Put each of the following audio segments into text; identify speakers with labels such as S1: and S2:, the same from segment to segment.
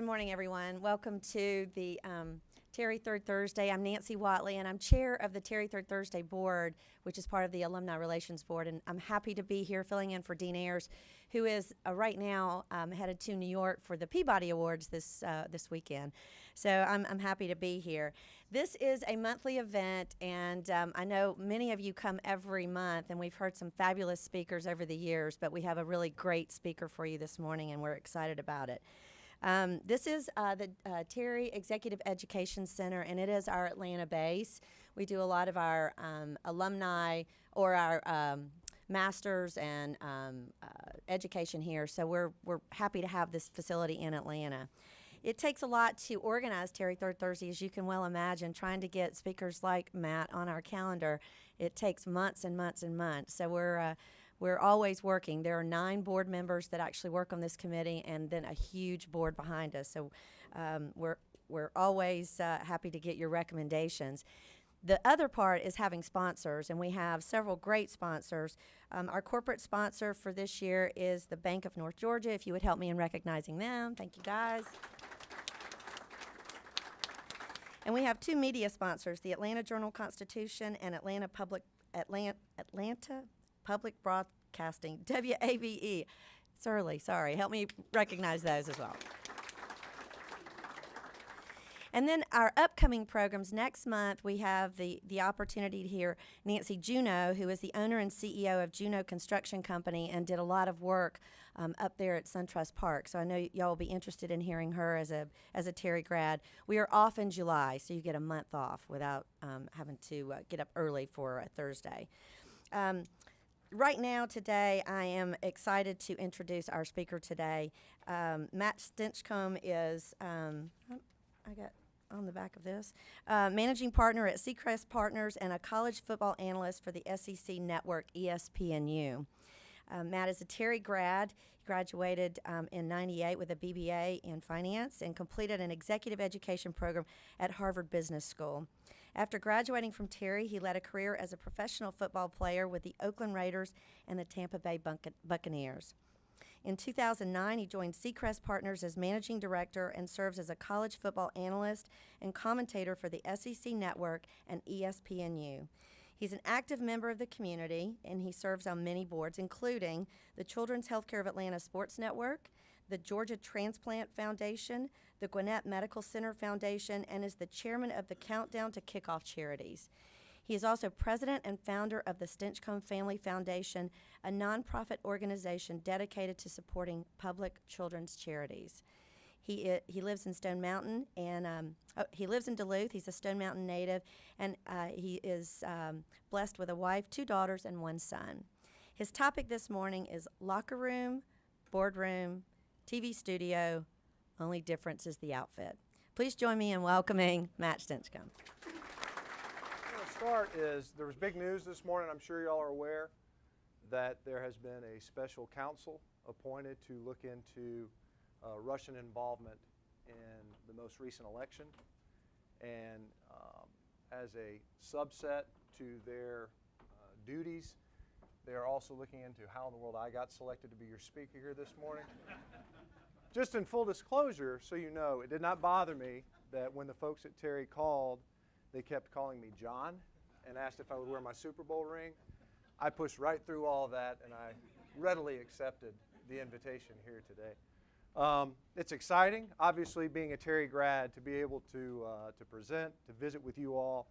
S1: Good morning, everyone. Welcome to the Terry Third Thursday. I'm Nancy Watley, and I'm chair of the Terry Third Thursday board, which is part of the Alumni Relations Board. And I'm happy to be here filling in for Dean Ayers, who is right now headed to New York for the Peabody Awards this weekend. So I'm happy to be here. This is a monthly event, and I know many of you come every month, and we've heard some fabulous speakers over the years, but we have a really great speaker for you this morning, and we're excited about it. This is the Terry Executive Education Center, and it is our Atlanta base. We do a lot of our alumni or our masters and education here, so we're happy to have this facility in Atlanta. It takes a lot to organize Terry Third Thursday, as you can well imagine. Trying to get speakers like Matt on our calendar, it takes months and months and months. So we're always working. There are 9 board members that actually work on this committee, and then a huge board behind us. So we're always happy to get your recommendations. The other part is having sponsors, and we have several great sponsors. Our corporate sponsor for this year is the Bank of North Georgia. If you would help me in recognizing them. Thank you, guys. And we have 2 media sponsors, the Atlanta Journal-Constitution and Atlanta Public Broadcasting, WAVE. It's early, sorry. Help me recognize those as well. And then our upcoming programs, next month we have the opportunity to hear Nancy Juneau, who is the owner and CEO of Juneau Construction Company and did a lot of work up there at SunTrust Park. So I know y'all will be interested in hearing her as a Terry grad. We are off in July, so you get a month off without having to get up early for a Thursday. Right now, today, I am excited to introduce our speaker today. Matt Stinchcomb is, I got on the back of this, managing partner at Seacrest Partners and a college football analyst for the SEC Network ESPNU. Matt is a Terry grad. He graduated in '98 with a BBA in finance and completed an executive education program at Harvard Business School. After graduating from Terry, he led a career as a professional football player with the Oakland Raiders and the Tampa Bay Buccaneers. In 2009, he joined Seacrest Partners as managing director and serves as a college football analyst and commentator for the SEC Network and ESPNU. He's an active member of the community, and he serves on many boards, including the Children's Healthcare of Atlanta Sports Network, the Georgia Transplant Foundation, the Gwinnett Medical Center Foundation, and is the chairman of the Countdown to Kickoff Charities. He is also president and founder of the Stinchcomb Family Foundation, a nonprofit organization dedicated to supporting public children's charities. He lives in Stone Mountain, and he lives in Duluth. He's a Stone Mountain native, and he is blessed with a wife, 2 daughters, and 1 son. His topic this morning is locker room, boardroom, TV studio, only difference is the outfit. Please join me in welcoming Matt Stinchcomb.
S2: Start is there was big news this morning. I'm sure y'all are aware that there has been a special counsel appointed to look into Russian involvement in the most recent election, and as a subset to their duties, they are also looking into how in the world I got selected to be your speaker here this morning. Just in full disclosure, so you know, it did not bother me that when the folks at Terry called, they kept calling me John and asked if I would wear my Super Bowl ring. I pushed right through all of that, and I readily accepted the invitation here today. It's exciting, obviously, being a Terry grad, to be able to present, to visit with you all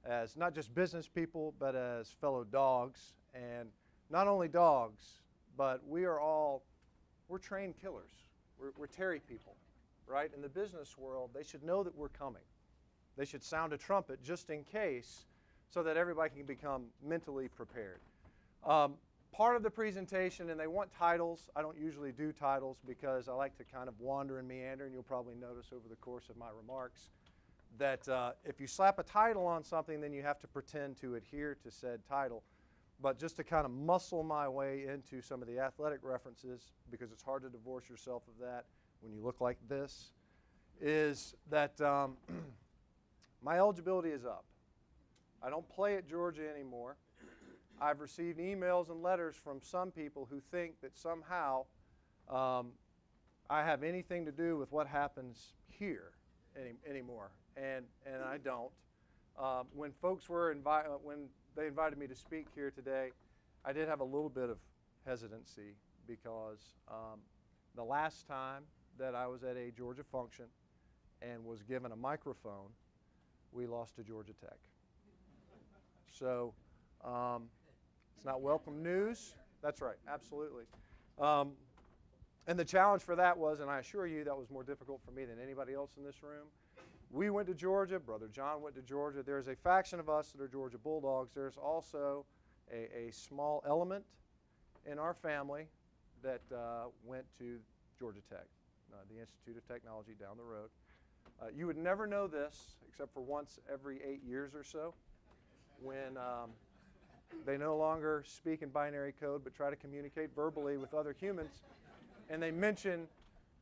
S2: as not just business people, but as fellow dogs. And not only dogs, but we're trained killers. We're Terry people, right? In the business world, they should know that we're coming. They should sound a trumpet just in case, so that everybody can become mentally prepared. Part of the presentation, and they want titles. I don't usually do titles because I like to kind of wander and meander, and you'll probably notice over the course of my remarks that if you slap a title on something, then you have to pretend to adhere to said title. But just to kind of muscle my way into some of the athletic references, because it's hard to divorce yourself of that when you look like this, is that my eligibility is up. I don't play at Georgia anymore. I've received emails and letters from some people who think that somehow I have anything to do with what happens here anymore, and I don't. When folks were when they invited me to speak here today, I did have a little bit of hesitancy because the last time that I was at a Georgia function and was given a microphone, we lost to Georgia Tech. So it's not welcome news. That's right, absolutely. And the challenge for that was, and I assure you that was more difficult for me than anybody else in this room. We went to Georgia. Brother John went to Georgia. There's a faction of us that are Georgia Bulldogs. There's also a small element in our family that went to Georgia Tech, the Institute of Technology down the road. You would never know this except for once every 8 years or so when they no longer speak in binary code but try to communicate verbally with other humans. And they mention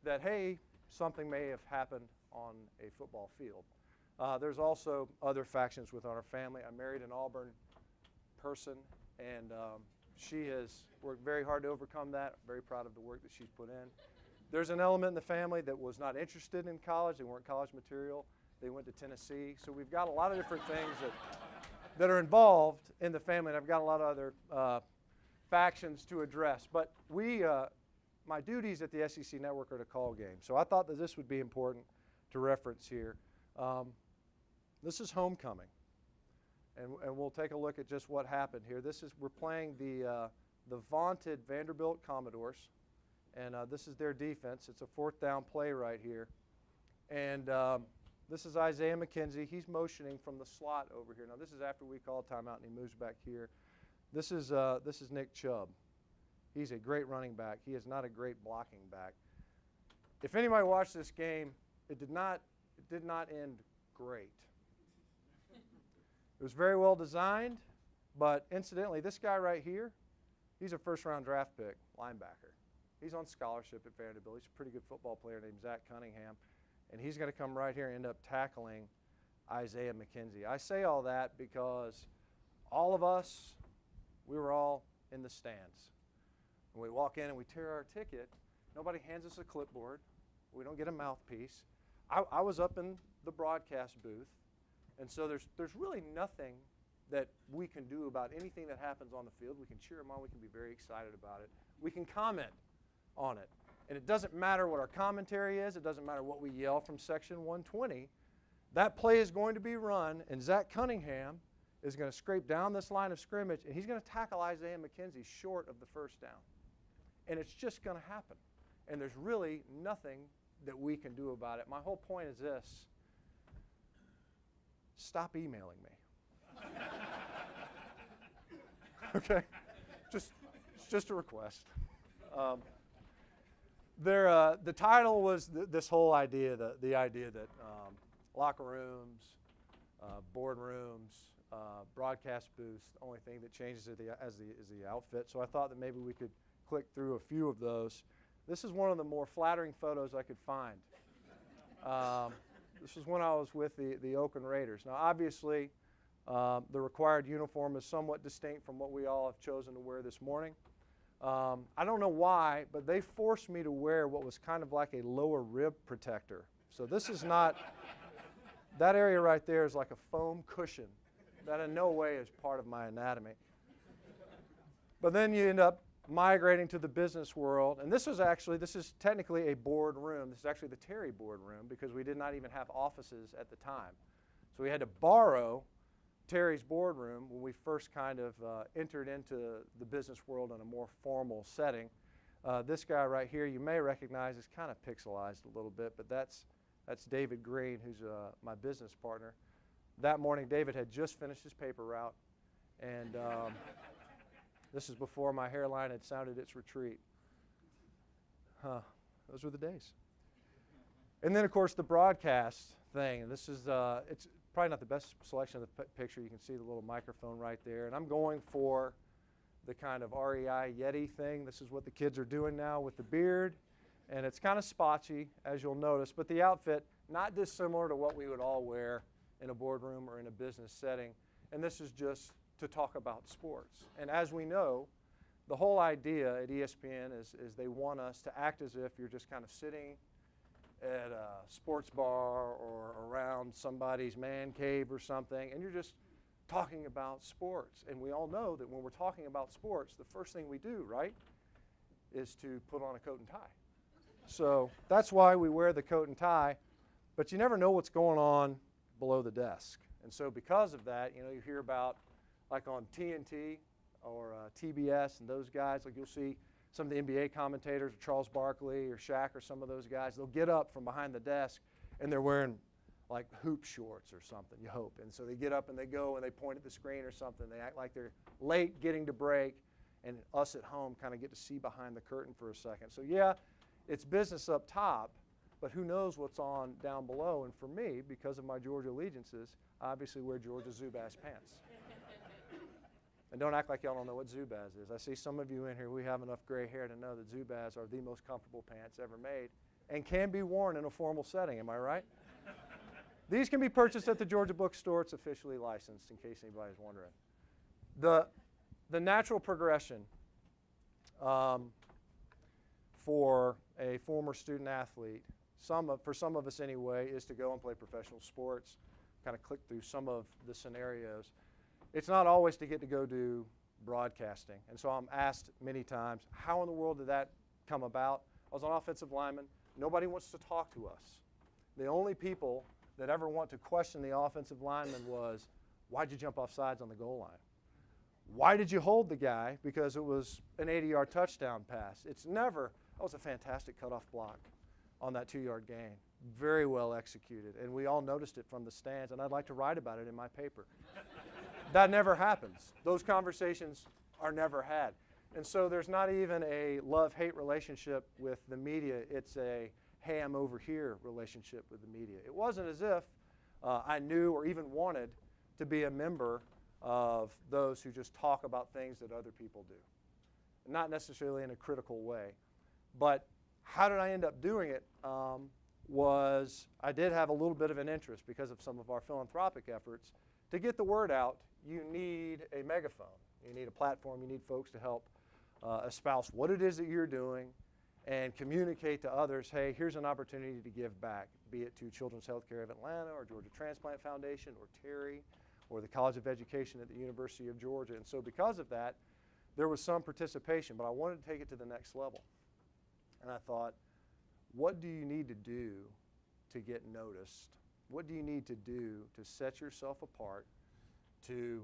S2: that, hey, something may have happened on a football field. There's also other factions within our family. I married an Auburn person, and she has worked very hard to overcome that. I'm very proud of the work that she's put in. There's an element in the family that was not interested in college. They weren't college material. They went to Tennessee. So we've got a lot of different things that are involved in the family, and I've got a lot of other factions to address. But my duties at the SEC Network are to call games. So I thought that this would be important to reference here. This is homecoming, and we'll take a look at just what happened here. We're playing the vaunted Vanderbilt Commodores, and this is their defense. It's a fourth down play right here. And this is Isaiah McKenzie. He's motioning from the slot over here. Now this is after we call timeout, and he moves back here. This is Nick Chubb. He's a great running back. He is not a great blocking back. If anybody watched this game, it did not end great. It was very well designed, but incidentally, this guy right here, he's a first-round draft pick, linebacker. He's on scholarship at Vanderbilt. He's a pretty good football player named Zach Cunningham, and he's going to come right here and end up tackling Isaiah McKenzie. I say all that because all of us, we were all in the stands. When we walk in and we tear our ticket, nobody hands us a clipboard. We don't get a mouthpiece. I was up in the broadcast booth, and so there's really nothing that we can do about anything that happens on the field. We can cheer them on. We can be very excited about it. We can comment on it. And it doesn't matter what our commentary is. It doesn't matter what we yell from section 120. That play is going to be run, and Zach Cunningham is going to scrape down this line of scrimmage, and he's going to tackle Isaiah McKenzie short of the first down. And it's just going to happen. And there's really nothing that we can do about it. My whole point is this. Stop emailing me. Okay? It's just a request. The title was this whole idea, the idea that locker rooms, boardrooms, broadcast booths, the only thing that changes is the outfit. So I thought that maybe we could click through a few of those. This is one of the more flattering photos I could find. This was when I was with the Oakland Raiders. Now, obviously, the required uniform is somewhat distinct from what we all have chosen to wear this morning. I don't know why, but they forced me to wear what was kind of like a lower rib protector. So this is not, that area right there is like a foam cushion. That in no way is part of my anatomy. But then you end up migrating to the business world, and this is technically a board room. This is actually the Terry board room because we did not even have offices at the time. So we had to borrow Terry's boardroom when we first kind of entered into the business world in a more formal setting. This guy right here you may recognize is kind of pixelized a little bit, but that's David Green, who's my business partner. That morning David had just finished his paper route, and this is before my hairline had sounded its retreat. Those were the days. And then, of course, the broadcast thing. And this is, it's probably not the best selection of the picture. You can see the little microphone right there. And I'm going for the kind of REI Yeti thing. This is what the kids are doing now with the beard. And it's kind of spotchy, as you'll notice. But the outfit, not dissimilar to what we would all wear in a boardroom or in a business setting. And this is just to talk about sports. And as we know, the whole idea at ESPN is they want us to act as if you're just kind of sitting at a sports bar or around somebody's man cave or something, and you're just talking about sports. And we all know that when we're talking about sports, the first thing we do, right, is to put on a coat and tie. So that's why we wear the coat and tie, but you never know what's going on below the desk. And so because of that, you know, you hear about, like on TNT or TBS and those guys, like you'll see some of the NBA commentators, Charles Barkley or Shaq or some of those guys, they'll get up from behind the desk and they're wearing like hoop shorts or something, you hope. And so they get up and they go and they point at the screen or something. They act like they're late getting to break, and us at home kind of get to see behind the curtain for a second. So yeah, it's business up top, but who knows what's on down below. And for me, because of my Georgia allegiances, I obviously wear Georgia Zubaz pants. And don't act like y'all don't know what Zubaz is. I see some of you in here, we have enough gray hair to know that Zubaz are the most comfortable pants ever made and can be worn in a formal setting, am I right? These can be purchased at the Georgia bookstore. It's officially licensed, in case anybody's wondering. The natural progression for a former student athlete, for some of us anyway, is to go and play professional sports, kind of click through some of the scenarios. It's not always to get to go do broadcasting. And so I'm asked many times, how in the world did that come about? I was an offensive lineman. Nobody wants to talk to us. The only people that ever want to question the offensive lineman was, why'd you jump off sides on the goal line? Why did you hold the guy? Because it was an 80-yard touchdown pass. It's never, that was a fantastic cutoff block on that 2-yard gain. Very well executed. And we all noticed it from the stands, and I'd like to write about it in my paper. That never happens. Those conversations are never had. And so there's not even a love-hate relationship with the media. It's a, hey, I'm over here relationship with the media. It wasn't as if I knew or even wanted to be a member of those who just talk about things that other people do. Not necessarily in a critical way. But how did I end up doing it was I did have a little bit of an interest because of some of our philanthropic efforts. To get the word out, you need a megaphone. You need a platform. You need folks to help espouse what it is that you're doing and communicate to others, hey, here's an opportunity to give back, be it to Children's Healthcare of Atlanta or Georgia Transplant Foundation or Terry or the College of Education at the University of Georgia. And so because of that, there was some participation, but I wanted to take it to the next level. And I thought, what do you need to do to get noticed? What do you need to do to set yourself apart, to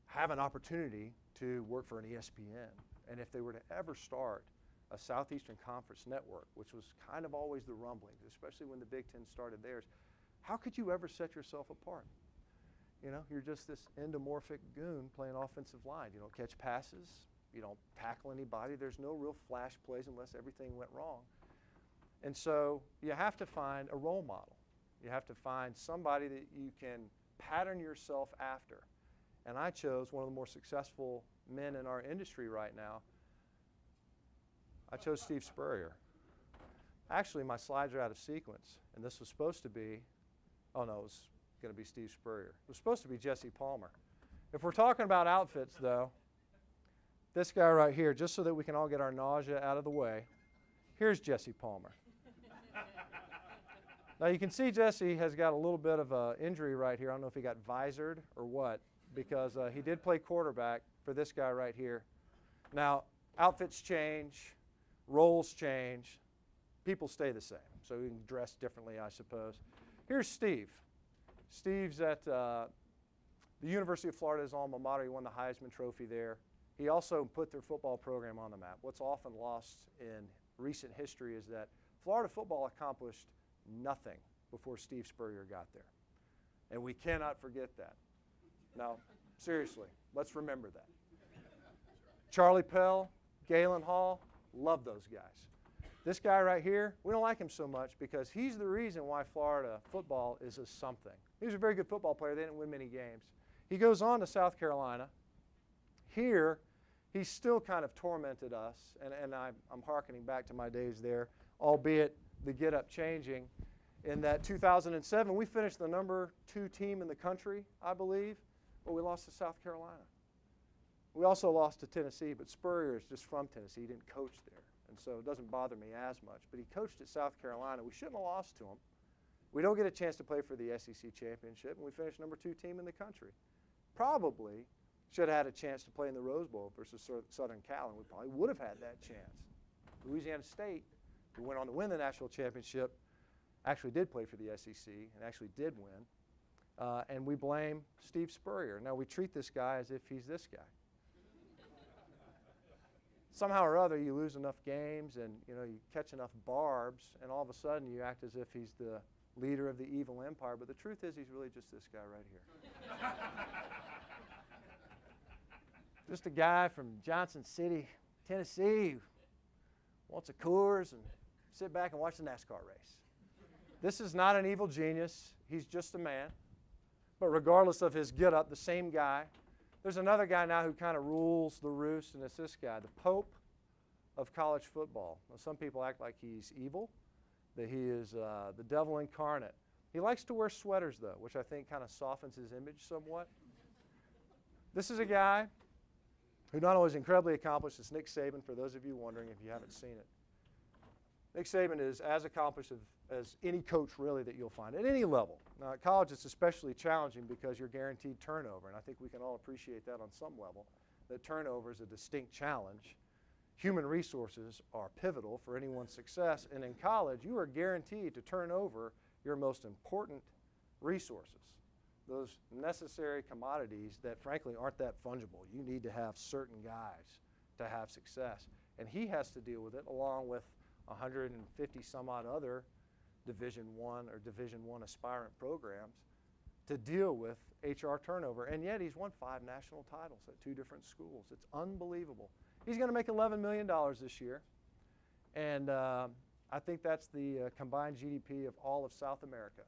S2: have an opportunity to work for an ESPN? And if they were to ever start a Southeastern Conference network, which was kind of always the rumblings, especially when the Big Ten started theirs, how could you ever set yourself apart? You know, you're just this endomorphic goon playing offensive line. You don't catch passes. You don't tackle anybody. There's no real flash plays unless everything went wrong. And so you have to find a role model. You have to find somebody that you can pattern yourself after. And I chose one of the more successful men in our industry right now. I chose Steve Spurrier. Actually, my slides are out of sequence, and this was supposed to be, oh no, it was going to be Steve Spurrier. It was supposed to be Jesse Palmer. If we're talking about outfits, though, this guy right here, just so that we can all get our nausea out of the way, here's Jesse Palmer. Now you can see Jesse has got a little bit of an injury right here. I don't know if he got visored or what, because he did play quarterback for this guy right here. Now, outfits change, roles change, people stay the same. So you can dress differently, I suppose. Here's Steve. Steve's at the University of Florida's alma mater. He won the Heisman Trophy there. He also put their football program on the map. What's often lost in recent history is that Florida football accomplished nothing before Steve Spurrier got there. And we cannot forget that. Now, seriously, let's remember that. Charlie Pell, Galen Hall, love those guys. This guy right here, we don't like him so much because he's the reason why Florida football is a something. He was a very good football player. They didn't win many games. He goes on to South Carolina. Here, he's still kind of tormented us, and I'm hearkening back to my days there, albeit the get-up changing. In that 2007, we finished the #2 team in the country, I believe, but we lost to South Carolina. We also lost to Tennessee, but Spurrier is just from Tennessee. He didn't coach there, and so it doesn't bother me as much. But he coached at South Carolina. We shouldn't have lost to him. We don't get a chance to play for the SEC championship, and we finished number 2 team in the country. Probably should have had a chance to play in the Rose Bowl versus Southern Cal, and we probably would have had that chance. Louisiana State, who went on to win the national championship, actually did play for the SEC and actually did win. And we blame Steve Spurrier. Now, we treat this guy as if he's this guy. Somehow or other, you lose enough games and you catch enough barbs, and all of a sudden you act as if he's the leader of the evil empire. But the truth is, he's really just this guy right here. Just a guy from Johnson City, Tennessee, who wants a Coors and sit back and watch the NASCAR race. This is not an evil genius. He's just a man. But regardless of his get-up, the same guy. There's another guy now who kind of rules the roost, and it's this guy, the Pope of college football. Now, some people act like he's evil, that he is the devil incarnate. He likes to wear sweaters, though, which I think kind of softens his image somewhat. This is a guy who not only is incredibly accomplished as Nick Saban, for those of you wondering if you haven't seen it. Nick Saban is as accomplished as any coach really that you'll find at any level. Now at college it's especially challenging because you're guaranteed turnover, and I think we can all appreciate that on some level, that turnover is a distinct challenge. Human resources are pivotal for anyone's success, and in college you are guaranteed to turn over your most important resources, those necessary commodities that frankly aren't that fungible. You need to have certain guys to have success, and he has to deal with it along with 150 some odd other Division I or Division I aspirant programs to deal with HR turnover, and yet he's won 5 national titles at 2 different schools. It's unbelievable. He's going to make $11 million this year, and I think that's the combined GDP of all of South America.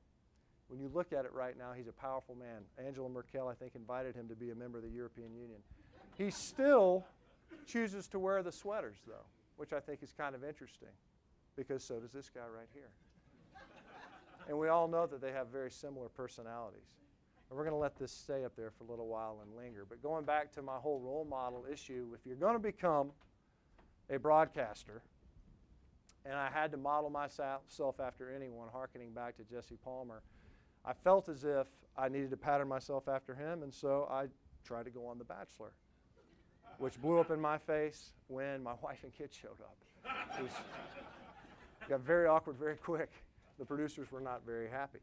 S2: When you look at it right now, he's a powerful man. Angela Merkel, I think, invited him to be a member of the European Union. He still chooses to wear the sweaters, though, which I think is kind of interesting, because so does this guy right here. And we all know that they have very similar personalities. And we're going to let this stay up there for a little while and linger. But going back to my whole role model issue, if you're going to become a broadcaster, and I had to model myself after anyone, hearkening back to Jesse Palmer, I felt as if I needed to pattern myself after him, and so I tried to go on The Bachelor, which blew up in my face when my wife and kids showed up. It got very awkward very quick. The producers were not very happy.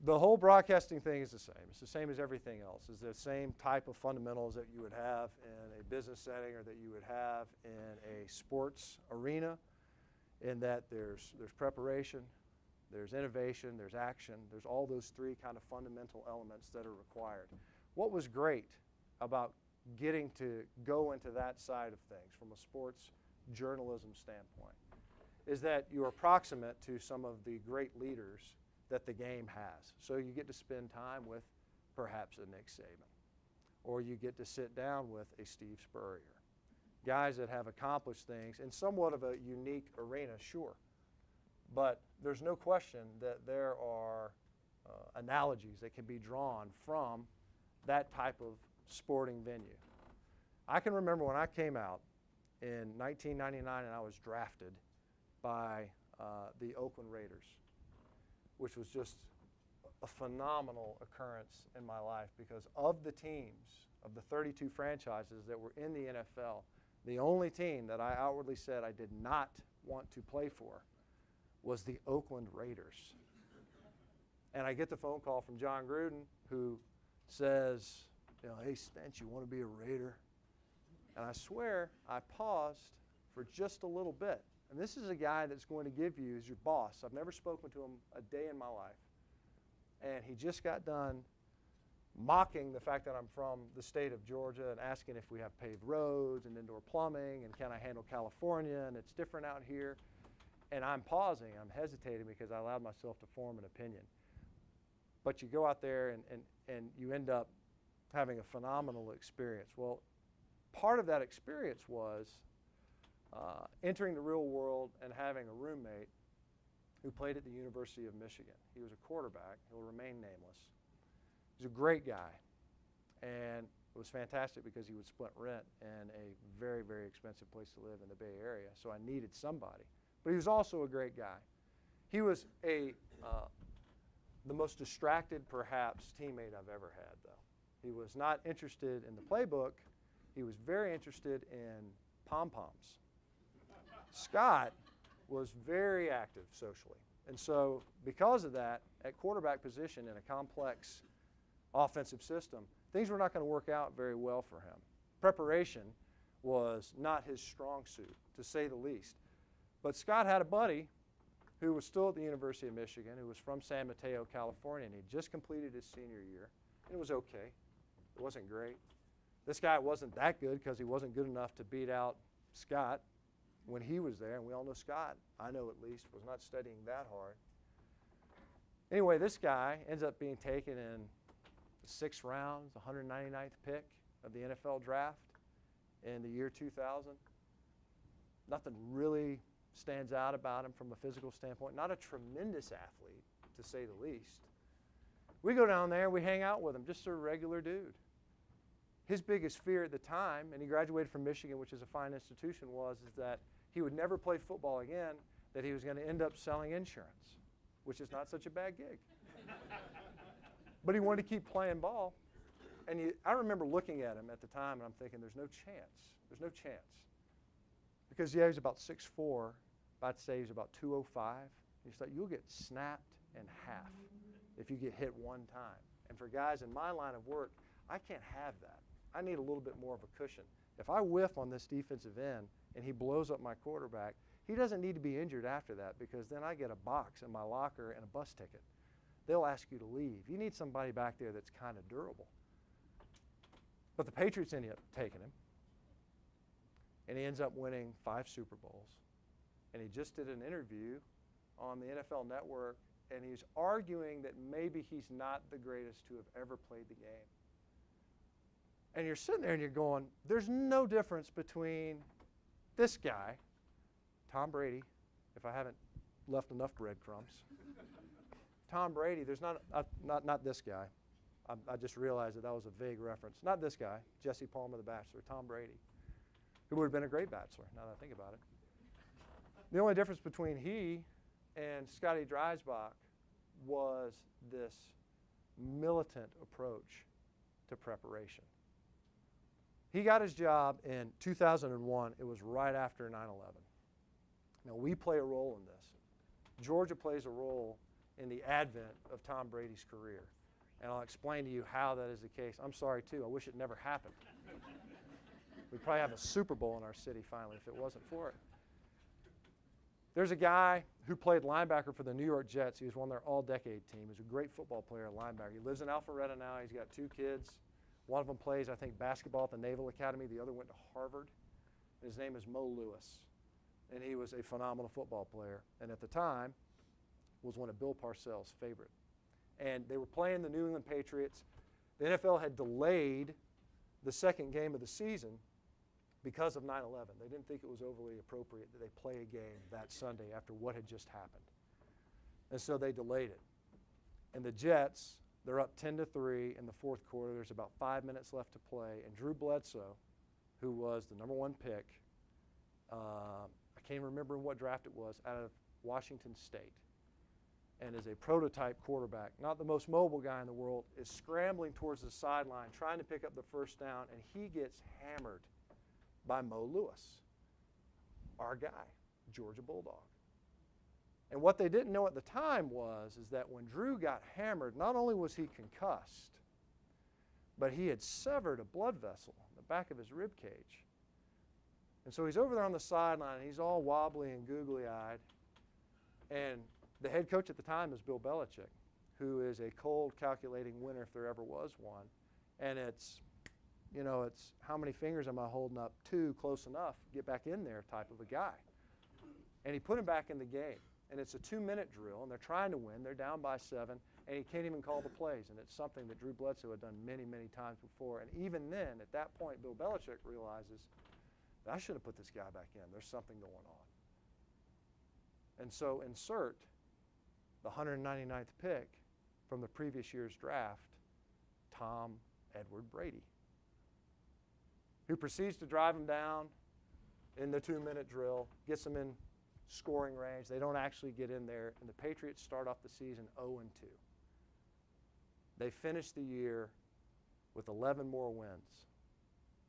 S2: The whole broadcasting thing is the same. It's the same as everything else. It's the same type of fundamentals that you would have in a business setting or that you would have in a sports arena, in that there's preparation, there's innovation, there's action, there's all those 3 kind of fundamental elements that are required. What was great about getting to go into that side of things from a sports journalism standpoint is that you're proximate to some of the great leaders that the game has. So you get to spend time with perhaps a Nick Saban, or you get to sit down with a Steve Spurrier, guys that have accomplished things in somewhat of a unique arena, sure. But there's no question that there are analogies that can be drawn from that type of sporting venue. I can remember when I came out in 1999 and I was drafted by the Oakland Raiders, which was just a phenomenal occurrence in my life, because of the teams, of the 32 franchises that were in the NFL, the only team that I outwardly said I did not want to play for was the Oakland Raiders. And I get the phone call from John Gruden, who says, hey, Stench, you want to be a Raider? And I swear I paused for just a little bit. And this is a guy that's going to give you, as your boss. I've never spoken to him a day in my life. And he just got done mocking the fact that I'm from the state of Georgia and asking if we have paved roads and indoor plumbing and can I handle California, and it's different out here. And I'm pausing, I'm hesitating because I allowed myself to form an opinion. But you go out there and you end up having a phenomenal experience. Well, part of that experience was entering the real world and having a roommate who played at the University of Michigan. He was a quarterback. He'll remain nameless. He's a great guy. And It was fantastic because he would split rent in a very, very expensive place to live in the Bay Area, so I needed somebody. But he was also a great guy. He was the most distracted, perhaps, teammate I've ever had, though. He was not interested in the playbook. He was very interested in pom-poms. Scott was very active socially. And so because of that, at quarterback position in a complex offensive system, things were not going to work out very well for him. Preparation was not his strong suit, to say the least. But Scott had a buddy who was still at the University of Michigan, who was from San Mateo, California, and he just completed his senior year. And it was okay. It wasn't great. This guy wasn't that good because he wasn't good enough to beat out Scott when he was there. And we all know Scott, I know at least, was not studying that hard. Anyway, this guy ends up being taken in the 6th round, the 199th pick of the NFL draft in the year 2000. Nothing really stands out about him from a physical standpoint. Not a tremendous athlete, to say the least. We go down there, we hang out with him, just a regular dude. His biggest fear at the time, and he graduated from Michigan, which is a fine institution, is that he would never play football again, that he was going to end up selling insurance, which is not such a bad gig. But he wanted to keep playing ball. And I remember looking at him at the time, and I'm thinking, there's no chance. There's no chance. Because, yeah, he's about 6'4". I'd say he's about 205. You thought, you'll get snapped in half if you get hit one time. And for guys in my line of work, I can't have that. I need a little bit more of a cushion. If I whiff on this defensive end and he blows up my quarterback, he doesn't need to be injured after that, because then I get a box in my locker and a bus ticket. They'll ask you to leave. You need somebody back there that's kind of durable. But the Patriots ended up taking him, and he ends up winning 5 Super Bowls. And he just did an interview on the NFL Network, and he's arguing that maybe he's not the greatest to have ever played the game. And you're sitting there and you're going, there's no difference between this guy, Tom Brady, if I haven't left enough breadcrumbs. Tom Brady, there's not this guy. I just realized that was a vague reference. Not this guy, Jesse Palmer, the Bachelor, Tom Brady, who would have been a great bachelor, now that I think about it. The only difference between he and Scotty Dreisbach was this militant approach to preparation. He got his job in 2001. It was right after 9/11. Now, we play a role in this. Georgia plays a role in the advent of Tom Brady's career. And I'll explain to you how that is the case. I'm sorry, too. I wish it never happened. We'd probably have a Super Bowl in our city finally if it wasn't for it. There's a guy who played linebacker for the New York Jets. He was one of their all-decade team. He was a great football player, linebacker. He lives in Alpharetta now. He's got 2 kids. One of them plays, I think, basketball at the Naval Academy. The other went to Harvard. His name is Mo Lewis, and he was a phenomenal football player. And at the time, was one of Bill Parcells' favorite. And they were playing the New England Patriots. The NFL had delayed the second game of the season because of 9/11. They didn't think it was overly appropriate that they play a game that Sunday after what had just happened. And so they delayed it. And the Jets, they're up 10-3 in the 4th quarter. There's about 5 minutes left to play. And Drew Bledsoe, who was the #1 pick, I can't remember in what draft it was, out of Washington State, and is a prototype quarterback, not the most mobile guy in the world, is scrambling towards the sideline, trying to pick up the first down, and he gets hammered by Mo Lewis, our guy, Georgia Bulldog. And what they didn't know at the time is that when Drew got hammered, not only was he concussed, but he had severed a blood vessel in the back of his rib cage. And so he's over there on the sideline, and he's all wobbly and googly-eyed. And the head coach at the time is Bill Belichick, who is a cold, calculating winner if there ever was one. And it's how many fingers am I holding up? 2, close enough, get back in there type of a guy. And he put him back in the game. And it's a 2-minute drill, and they're trying to win. They're down by 7, and he can't even call the plays. And it's something that Drew Bledsoe had done many, many times before. And even then, at that point, Bill Belichick realizes that I should have put this guy back in. There's something going on. And so insert the 199th pick from the previous year's draft, Tom Edward Brady. who proceeds to drive them down in the 2-minute drill, gets them in scoring range. They don't actually get in there, and the Patriots start off the season 0-2. They finish the year with 11 more wins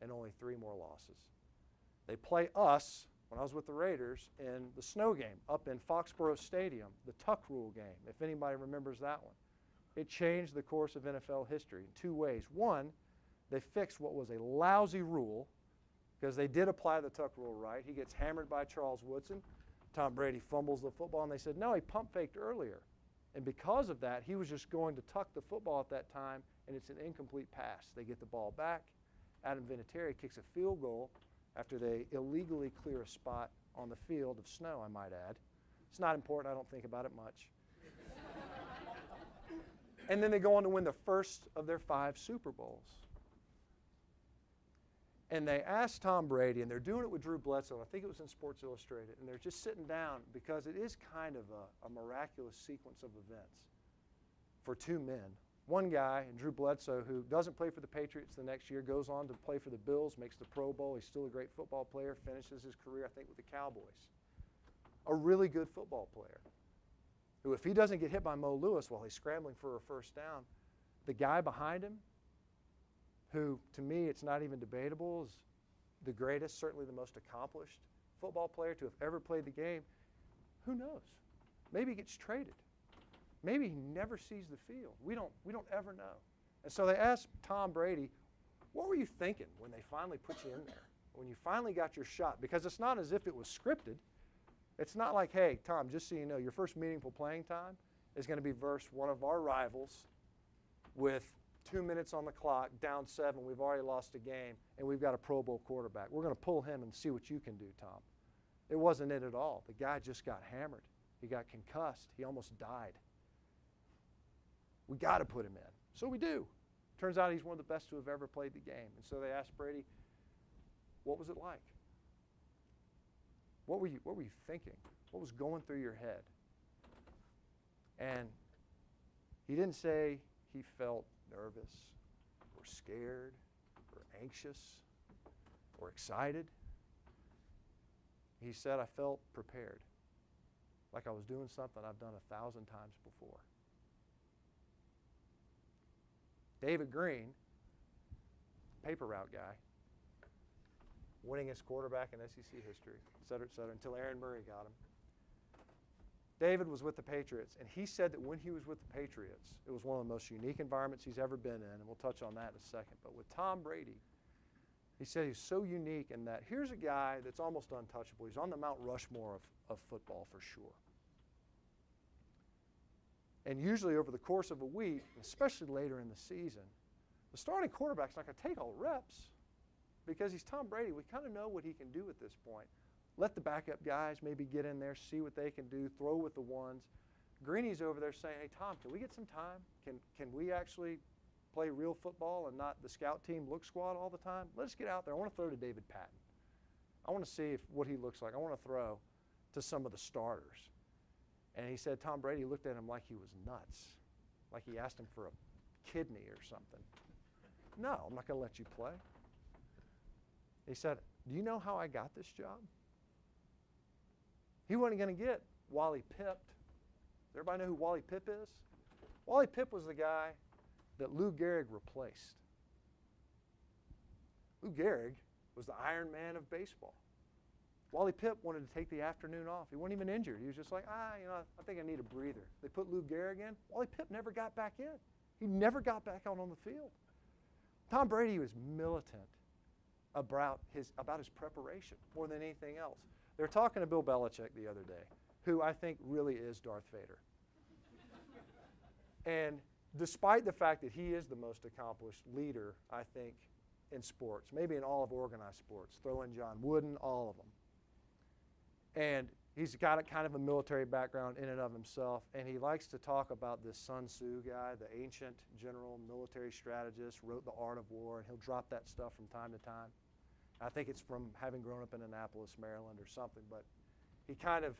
S2: and only 3 more losses. They play us, when I was with the Raiders, in the snow game up in Foxborough Stadium, the tuck rule game, if anybody remembers that one. It changed the course of NFL history in 2 ways. One, they fixed what was a lousy rule because they did apply the tuck rule right. He gets hammered by Charles Woodson. Tom Brady fumbles the football, and they said, no, he pump faked earlier. And because of that, he was just going to tuck the football at that time, and it's an incomplete pass. They get the ball back. Adam Vinatieri kicks a field goal after they illegally clear a spot on the field of snow, I might add. It's not important. I don't think about it much. And then they go on to win the first of their 5 Super Bowls. And they asked Tom Brady, and they're doing it with Drew Bledsoe. I think it was in Sports Illustrated. And they're just sitting down because it is kind of a miraculous sequence of events for 2 men. One guy, Drew Bledsoe, who doesn't play for the Patriots the next year, goes on to play for the Bills, makes the Pro Bowl. He's still a great football player, finishes his career, I think, with the Cowboys. A really good football player who, if he doesn't get hit by Mo Lewis while he's scrambling for a first down, the guy behind him, who, to me, it's not even debatable, is the greatest, certainly the most accomplished football player to have ever played the game, who knows? Maybe he gets traded. Maybe he never sees the field. We don't ever know. And so they asked Tom Brady, what were you thinking when they finally put you in there? When you finally got your shot? Because it's not as if it was scripted. It's not like, hey, Tom, just so you know, your first meaningful playing time is going to be versus one of our rivals with 2 minutes on the clock, down 7, we've already lost a game, and we've got a Pro Bowl quarterback. We're going to pull him and see what you can do, Tom. It wasn't it at all. The guy just got hammered. He got concussed. He almost died. We got to put him in. So we do. Turns out he's one of the best to have ever played the game. And so they asked Brady, what was it like? What were you thinking? What was going through your head? And he didn't say he felt nervous or scared or anxious or excited. He said, I felt prepared, like I was doing something I've done 1,000 times before. David Green, paper route guy, winningest quarterback in SEC history, et cetera, until Aaron Murray got him. David was with the Patriots, and he said that when he was with the Patriots, it was one of the most unique environments he's ever been in, and we'll touch on that in a second. But with Tom Brady, he said he's so unique in that here's a guy that's almost untouchable. He's on the Mount Rushmore of football for sure. And usually over the course of a week, especially later in the season, the starting quarterback's not going to take all the reps because he's Tom Brady. We kind of know what he can do at this point. Let the backup guys maybe get in there, see what they can do, throw with the ones. Greeny's over there saying, hey, Tom, can we get some time? Can we actually play real football and not the scout team look squad all the time? Let's get out there. I want to throw to David Patton. I want to see what he looks like. I want to throw to some of the starters. And he said Tom Brady looked at him like he was nuts, like he asked him for a kidney or something. No, I'm not going to let you play. He said, do you know how I got this job? He wasn't going to get Wally Pipp. Does everybody know who Wally Pipp is? Wally Pipp was the guy that Lou Gehrig replaced. Lou Gehrig was the Iron Man of baseball. Wally Pipp wanted to take the afternoon off. He wasn't even injured. He was just like, I think I need a breather. They put Lou Gehrig in. Wally Pipp never got back in. He never got back out on the field. Tom Brady was militant about his preparation more than anything else. They were talking to Bill Belichick the other day, who I think really is Darth Vader. And despite the fact that he is the most accomplished leader, I think, in sports, maybe in all of organized sports, throw in John Wooden, all of them. And he's got a kind of a military background in and of himself, and he likes to talk about this Sun Tzu guy, the ancient general military strategist, wrote The Art of War, and he'll drop that stuff from time to time. I think it's from having grown up in Annapolis, Maryland or something, but he kind of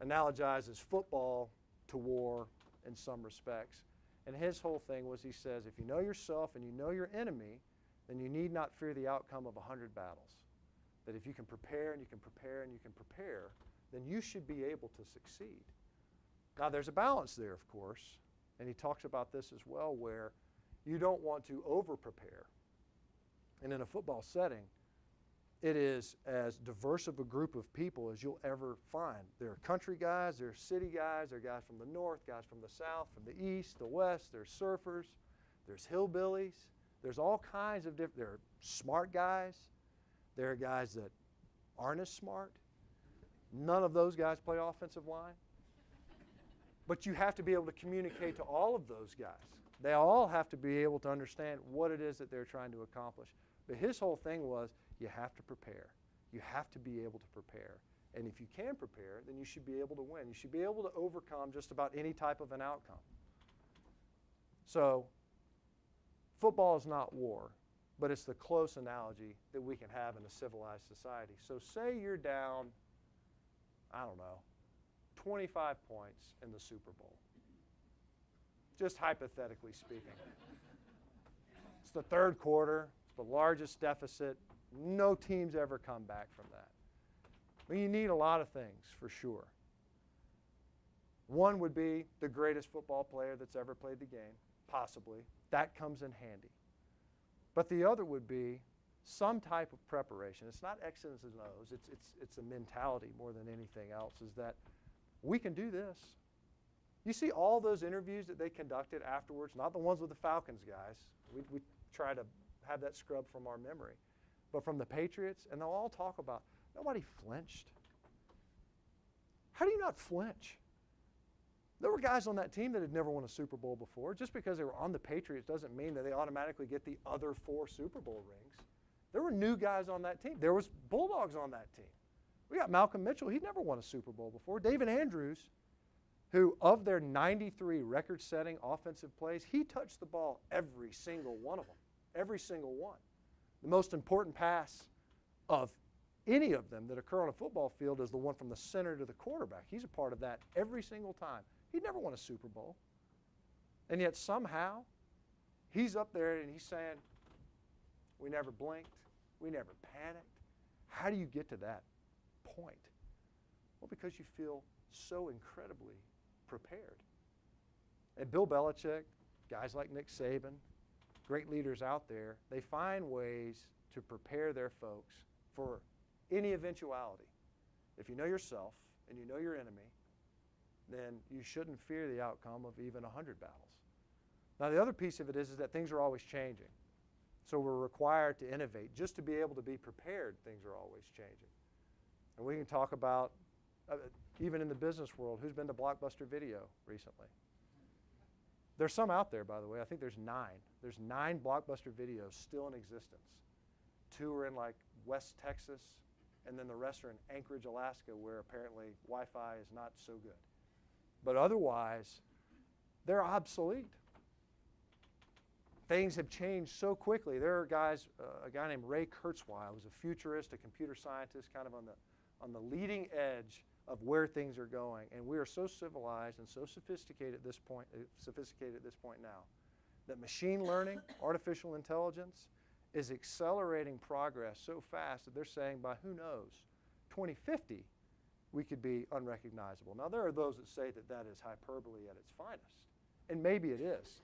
S2: analogizes football to war in some respects. And his whole thing was, he says, if you know yourself and you know your enemy, then you need not fear the outcome of 100 battles. That if you can prepare and you can prepare and you can prepare, then you should be able to succeed. Now, there's a balance there, of course, and he talks about this as well, where you don't want to over-prepare. And in a football setting, it is as diverse of a group of people as you'll ever find. There are country guys, there are city guys, there are guys from the north, guys from the south, from the east, the west, there's surfers, there's hillbillies, there's all kinds of different, there are smart guys, there are guys that aren't as smart. None of those guys play offensive line. But you have to be able to communicate to all of those guys. They all have to be able to understand what it is that they're trying to accomplish. But his whole thing was, you have to prepare. You have to be able to prepare. And if you can prepare, then you should be able to win. You should be able to overcome just about any type of an outcome. So, football is not war, but it's the close analogy that we can have in a civilized society. So say you're down, I don't know, 25 points in the Super Bowl. Just hypothetically speaking. It's the third quarter. It's the largest deficit. No team's ever come back from that. But you need a lot of things, for sure. One would be the greatest football player that's ever played the game, possibly. That comes in handy. But the other would be some type of preparation. It's not X's and O's. It's a mentality more than anything else, is that we can do this. You see all those interviews that they conducted afterwards, not the ones with the Falcons guys. We try to have that scrubbed from our memory. But from the Patriots, and they'll all talk about, nobody flinched. How do you not flinch? There were guys on that team that had never won a Super Bowl before. Just because they were on the Patriots doesn't mean that they automatically get the other 4 Super Bowl rings. There were new guys on that team. There was Bulldogs on that team. We got Malcolm Mitchell. He'd never won a Super Bowl before. David Andrews, who of their 93 record-setting offensive plays, he touched the ball every single one of them. Every single one. The most important pass of any of them that occur on a football field is the one from the center to the quarterback. He's a part of that every single time. He never won a Super Bowl. And yet somehow, he's up there and he's saying, we never blinked, we never panicked. How do you get to that point? Well, because you feel so incredibly prepared. And Bill Belichick, guys like Nick Saban, great leaders out there, they find ways to prepare their folks for any eventuality. If you know yourself and you know your enemy, then you shouldn't fear the outcome of even 100 battles. Now, the other piece of it is that things are always changing. So we're required to innovate. Just to be able to be prepared, things are always changing. And we can talk about, even in the business world, who's been to Blockbuster Video recently? There's some out there, by the way. I think there's 9. There's 9 Blockbuster Videos still in existence. 2 are in like West Texas, and then the rest are in Anchorage, Alaska, where apparently Wi-Fi is not so good. But otherwise, they're obsolete. Things have changed so quickly. There are guys, a guy named Ray Kurzweil, who's a futurist, a computer scientist, kind of on the leading edge of where things are going. And we are so civilized and so sophisticated at this point now, that machine learning, artificial intelligence, is accelerating progress so fast that they're saying by, who knows, 2050, we could be unrecognizable. Now, there are those that say that that is hyperbole at its finest, and maybe it is.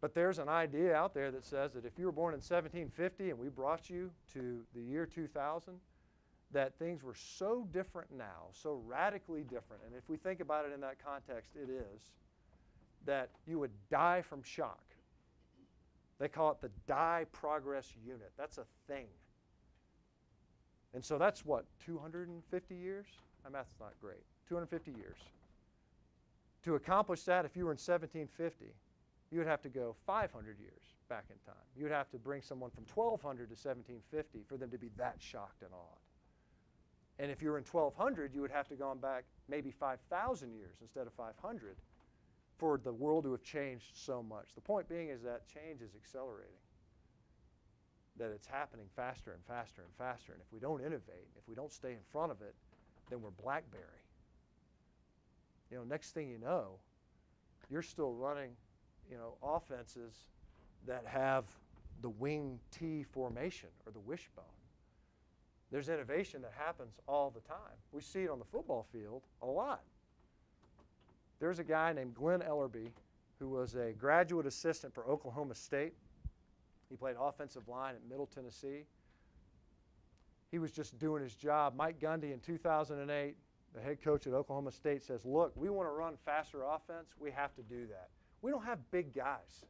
S2: But there's an idea out there that says that if you were born in 1750 and we brought you to the year 2000, that things were so different now, so radically different, and if we think about it in that context, it is, that you would die from shock. They call it the die progress unit. That's a thing. And so that's what, 250 years? My math's not great. 250 years. To accomplish that, if you were in 1750, you would have to go 500 years back in time. You would have to bring someone from 1200 to 1750 for them to be that shocked and awed. And if you were in 1200, you would have to go back maybe 5,000 years instead of 500 for the world to have changed so much. The point being is that change is accelerating, that it's happening faster and faster and faster. And if we don't innovate, if we don't stay in front of it, then we're BlackBerry. You know, next thing you know, you're still running, you know, offenses that have the wing T formation or the wishbone. There's innovation that happens all the time. We see it on the football field a lot. There's a guy named Glenn Ellerby who was a graduate assistant for Oklahoma State. He played offensive line at Middle Tennessee. He was just doing his job. Mike Gundy in 2008, the head coach at Oklahoma State, says, look, we want to run faster offense. We have to do that. We don't have big guys.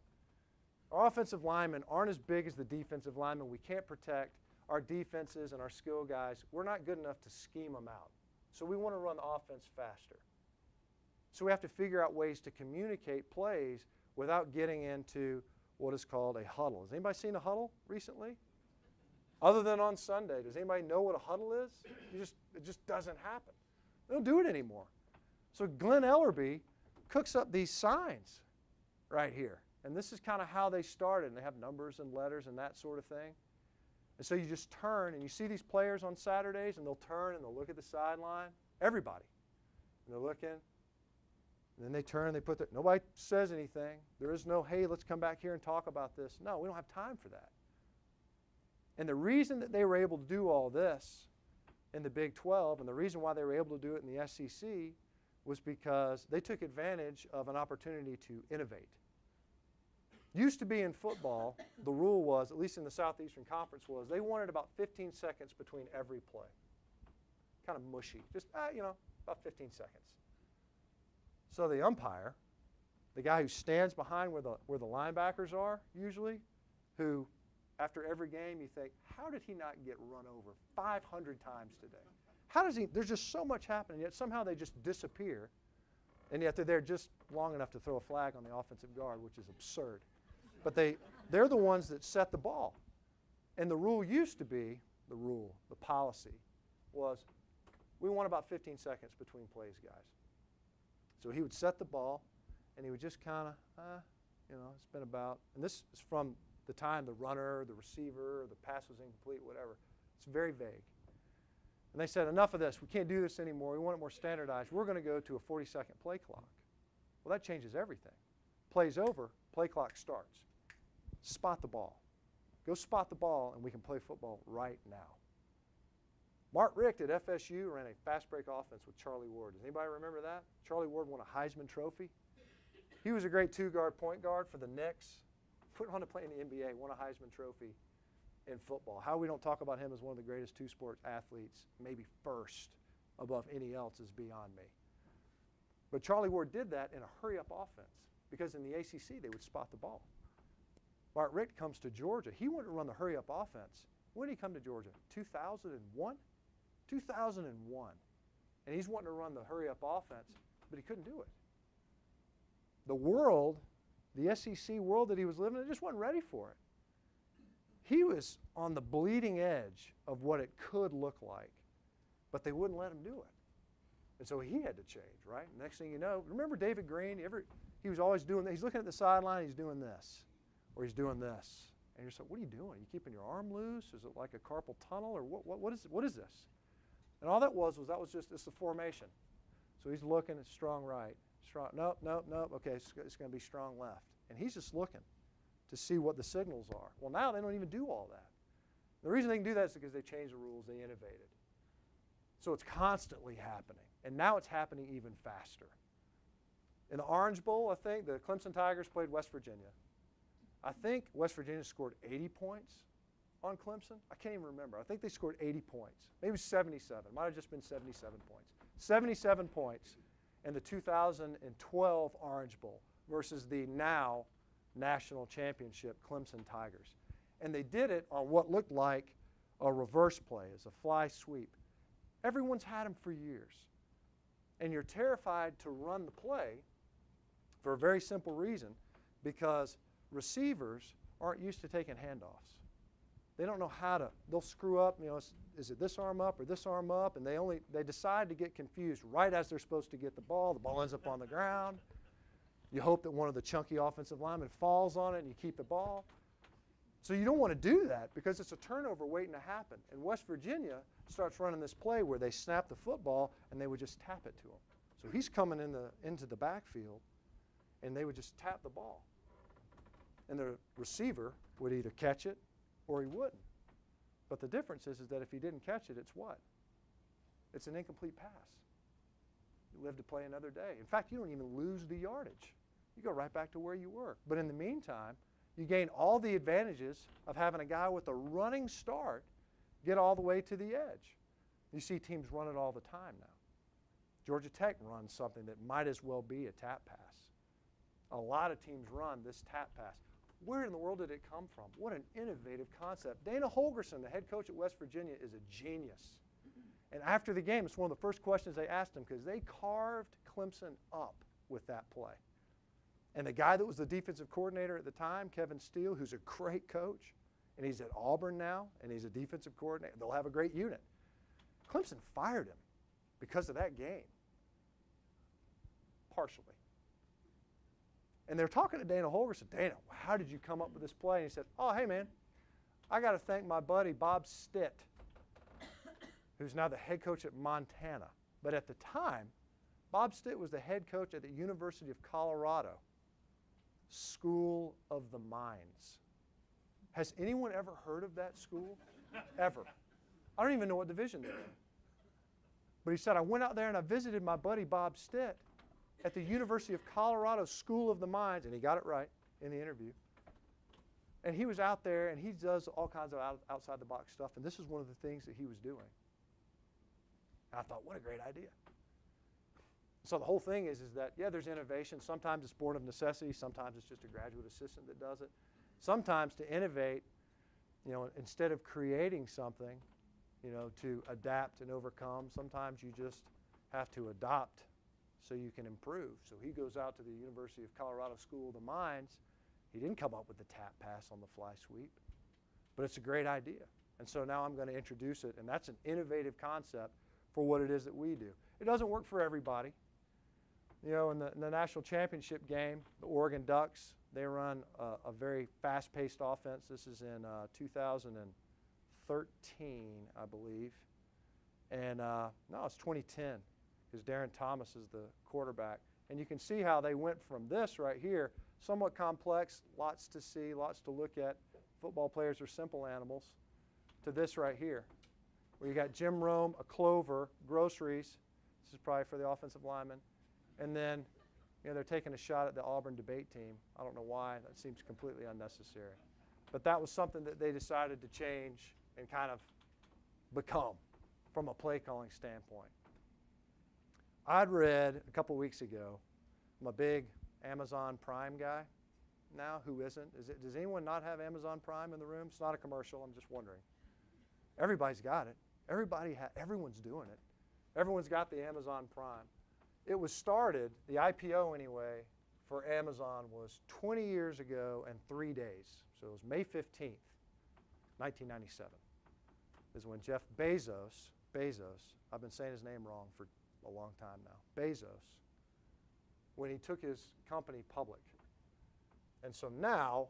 S2: Our offensive linemen aren't as big as the defensive linemen. We can't protect our defenses and our skill guys. We're not good enough to scheme them out. So we want to run the offense faster. So we have to figure out ways to communicate plays without getting into what is called a huddle. Has anybody seen a huddle recently? Other than on Sunday, does anybody know what a huddle is? It just doesn't happen. They don't do it anymore. So Glenn Ellerby cooks up these signs right here. And this is kind of how they started. And they have numbers and letters and that sort of thing. And so you just turn, and you see these players on Saturdays, and they'll turn and they'll look at the sideline. Everybody. And they're looking. And then they turn, they put their, nobody says anything. There is no, hey, let's come back here and talk about this. No, we don't have time for that. And the reason that they were able to do all this in the Big 12, and the reason why they were able to do it in the SEC, was because they took advantage of an opportunity to innovate. Used to be in football, the rule was, at least in the Southeastern Conference, was they wanted about 15 seconds between every play. Kind of mushy, just, about 15 seconds. So the umpire, the guy who stands behind where the linebackers are usually, who after every game you think, how did he not get run over 500 times today? How does he, there's just so much happening, yet somehow they just disappear, and yet they're there just long enough to throw a flag on the offensive guard, which is absurd. But they're the ones that set the ball. And the rule used to be, the policy, was we want about 15 seconds between plays, guys. So he would set the ball, and he would just kind of, it's been about, and this is from the time the runner, the receiver, the pass was incomplete, whatever. It's very vague. And they said, enough of this. We can't do this anymore. We want it more standardized. We're going to go to a 40-second play clock. Well, that changes everything. Play's over, play clock starts. Spot the ball. Go spot the ball, and we can play football right now. Mark Richt at FSU ran a fast break offense with Charlie Ward. Does anybody remember that? Charlie Ward won a Heisman Trophy. He was a great two-guard point guard for the Knicks. Went on to play in the NBA, won a Heisman Trophy in football. How we don't talk about him as one of the greatest two-sport athletes, maybe first above any else, is beyond me. But Charlie Ward did that in a hurry-up offense because in the ACC they would spot the ball. Mark Richt comes to Georgia. He wanted to run the hurry-up offense. When did he come to Georgia? 2001? 2001. And he's wanting to run the hurry-up offense, but he couldn't do it. The world, the SEC world that he was living in, just wasn't ready for it. He was on the bleeding edge of what it could look like, but they wouldn't let him do it. And so he had to change, right? Next thing you know, remember David Green? He was always doing this. He's looking at the sideline, he's doing this, or he's doing this. And you're saying, what are you doing? Are you keeping your arm loose? Is it like a carpal tunnel, or what is this? And all that was just, it's a formation. So he's looking at strong right. Strong, nope. Okay, it's going to be strong left. And he's just looking to see what the signals are. Well, now they don't even do all that. The reason they can do that is because they changed the rules, they innovated. So it's constantly happening. And now it's happening even faster. In the Orange Bowl, I think, the Clemson Tigers played West Virginia. I think West Virginia scored 80 points on Clemson. I can't even remember. I think they scored 80 points. Maybe 77. It might have just been 77 points. 77 points in the 2012 Orange Bowl versus the now national championship Clemson Tigers. And they did it on what looked like a reverse play, as a fly sweep. Everyone's had them for years. And you're terrified to run the play for a very simple reason, because receivers aren't used to taking handoffs. They don't know how to, they'll screw up, is it this arm up or this arm up, and they decide to get confused right as they're supposed to get the ball ends up on the ground. You hope that one of the chunky offensive linemen falls on it and you keep the ball. So you don't want to do that because it's a turnover waiting to happen. And West Virginia starts running this play where they snap the football and they would just tap it to him. So he's coming into the backfield and they would just tap the ball. And the receiver would either catch it or he wouldn't. But the difference is that if he didn't catch it, it's what? It's an incomplete pass. You live to play another day. In fact, you don't even lose the yardage. You go right back to where you were. But in the meantime, you gain all the advantages of having a guy with a running start get all the way to the edge. You see teams run it all the time now. Georgia Tech runs something that might as well be a tap pass. A lot of teams run this tap pass. Where in the world did it come from? What an innovative concept. Dana Holgorsen, the head coach at West Virginia, is a genius. And after the game, it's one of the first questions they asked him because they carved Clemson up with that play. And the guy that was the defensive coordinator at the time, Kevin Steele, who's a great coach, and he's at Auburn now, and he's a defensive coordinator. They'll have a great unit. Clemson fired him because of that game, partially. And they're talking to Dana Holgorsen. Dana, how did you come up with this play? And he said, oh, hey, man, I got to thank my buddy Bob Stitt, who's now the head coach at Montana. But at the time, Bob Stitt was the head coach at the University of Colorado, School of the Mines. Has anyone ever heard of that school? Ever. I don't even know what division they're in. But he said, I went out there and I visited my buddy Bob Stitt at the University of Colorado School of the Mines, and he got it right in the interview. And he was out there, and he does all kinds of outside-the-box stuff, and this is one of the things that he was doing. And I thought, what a great idea. So the whole thing is that, yeah, there's innovation. Sometimes it's born of necessity. Sometimes it's just a graduate assistant that does it. Sometimes to innovate, you know, instead of creating something, you know, to adapt and overcome, sometimes you just have to adopt so you can improve. So he goes out to the University of Colorado School of the Mines. He didn't come up with the tap pass on the fly sweep, but it's a great idea. And so now I'm going to introduce it, and that's an innovative concept for what it is that we do. It doesn't work for everybody. You know, in the national championship game, the Oregon Ducks, they run a very fast-paced offense. This is in 2013, I believe. And no, it's 2010. Because Darren Thomas is the quarterback. And you can see how they went from this right here, somewhat complex, lots to see, lots to look at. Football players are simple animals, to this right here, where you got Jim Rome, a clover, groceries. This is probably for the offensive lineman. And then, you know, they're taking a shot at the Auburn debate team. I don't know why. That seems completely unnecessary. But that was something that they decided to change and kind of become from a play calling standpoint. I'd read a couple weeks ago, I'm a big Amazon Prime guy now. Who isn't? Does anyone not have Amazon Prime in the room? It's not a commercial. I'm just wondering. Everybody's got it. Everyone's doing it. Everyone's got the Amazon Prime. It was started, the IPO anyway, for Amazon was 20 years ago and 3 days. So it was May 15th, 1997, is when Jeff Bezos, I've been saying his name wrong for a long time now, Bezos, when he took his company public. And so now,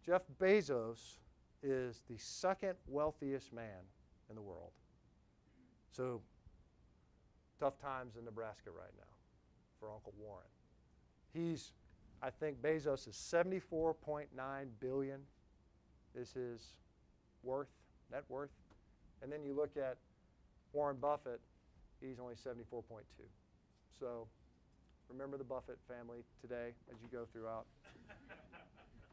S2: Jeff Bezos is the second wealthiest man in the world. So, tough times in Nebraska right now for Uncle Warren. I think Bezos is $74.9 billion is his net worth. And then you look at Warren Buffett, he's only 74.2. So remember the Buffett family today as you go throughout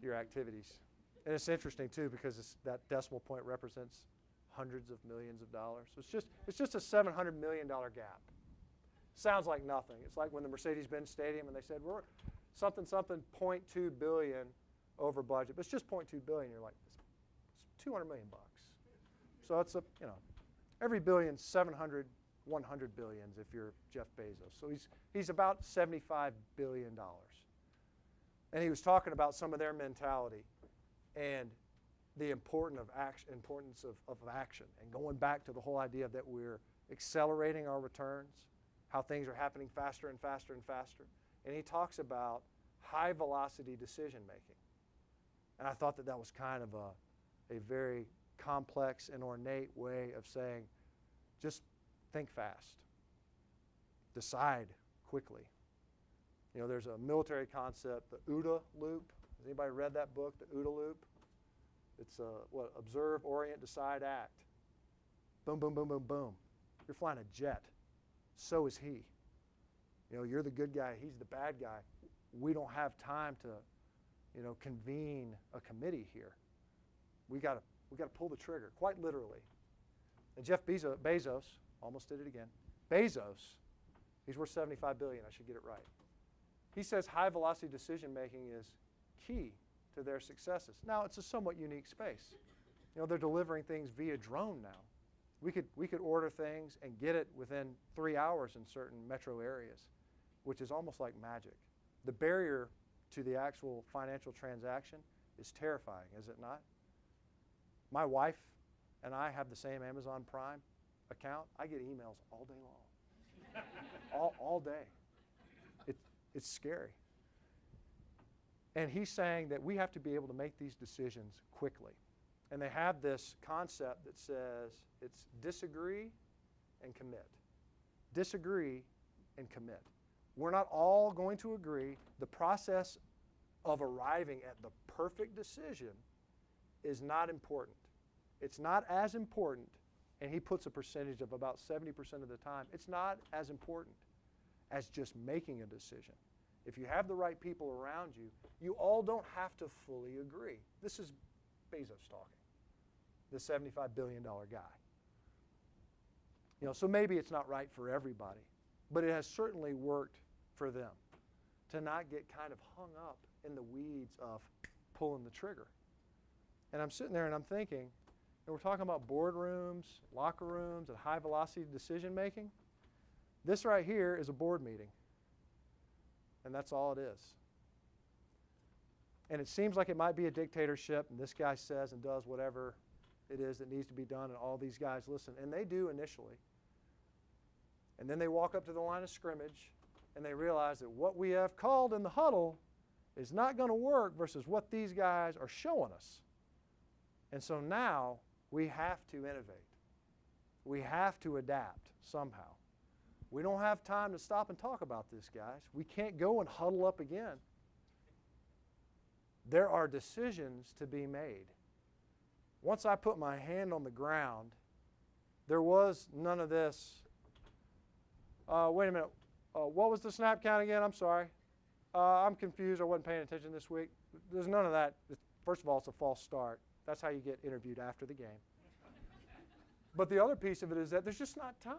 S2: your activities. And it's interesting too because that decimal point represents hundreds of millions of dollars. So it's just a $700 million gap. Sounds like nothing. It's like when the Mercedes-Benz Stadium and they said we're something 0.2 billion over budget, but it's just 0.2 billion. You're like, it's $200 million bucks. So it's every billion 700, 100 billions if you're Jeff Bezos. So he's about $75 billion. And he was talking about some of their mentality and the importance of action and going back to the whole idea that we're accelerating our returns, how things are happening faster and faster and faster. And he talks about high velocity decision making. And I thought that was kind of a very complex and ornate way of saying, just think fast. Decide quickly. You know, there's a military concept, the OODA loop. Has anybody read that book, The OODA Loop? It's what? Observe, orient, decide, act. Boom, boom, boom, boom, boom. You're flying a jet. So is he. You know, you're the good guy, he's the bad guy. We don't have time to, you know, convene a committee here. We got to pull the trigger, quite literally. And Jeff Bezos, almost did it again. Bezos, he's worth $75 billion. I should get it right. He says high velocity decision making is key to their successes. Now, it's a somewhat unique space. You know, they're delivering things via drone now. We could order things and get it within 3 hours in certain metro areas, which is almost like magic. The barrier to the actual financial transaction is terrifying, is it not? My wife and I have the same Amazon Prime account. I get emails all day long, all day. It's scary. And he's saying that we have to be able to make these decisions quickly. And they have this concept that says it's disagree and commit. Disagree and commit. We're not all going to agree. The process of arriving at the perfect decision is not important. It's not as important, and he puts a percentage of about 70% of the time, it's not as important as just making a decision. If you have the right people around you, you all don't have to fully agree. This is Bezos talking, the $75 billion guy. You know, so maybe it's not right for everybody, but it has certainly worked for them to not get kind of hung up in the weeds of pulling the trigger. And I'm sitting there and I'm thinking, and we're talking about boardrooms, locker rooms, and high velocity decision making. This right here is a board meeting. And that's all it is. And it seems like it might be a dictatorship, and this guy says and does whatever it is that needs to be done, and all these guys listen. And they do initially. And then they walk up to the line of scrimmage, and they realize that what we have called in the huddle is not going to work versus what these guys are showing us. And so now we have to innovate. We have to adapt somehow. We don't have time to stop and talk about this, guys. We can't go and huddle up again. There are decisions to be made. Once I put my hand on the ground, there was none of this. Wait a minute. What was the snap count again? I'm sorry. I'm confused. I wasn't paying attention this week. There's none of that. First of all, it's a false start. That's how you get interviewed after the game. But the other piece of it is that there's just not time.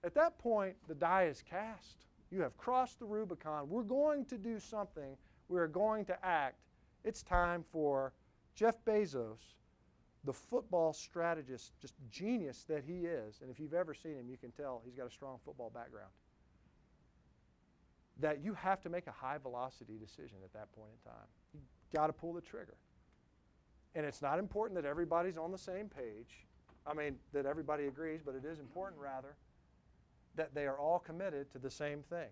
S2: At that point, the die is cast. You have crossed the Rubicon. We're going to do something. We're going to act. It's time for Jeff Bezos, the football strategist, just genius that he is, and if you've ever seen him, you can tell he's got a strong football background, that you have to make a high-velocity decision at that point in time. You've got to pull the trigger. And it's not important that everybody's on the same page. I mean, that everybody agrees, but it is important, rather, that they are all committed to the same thing.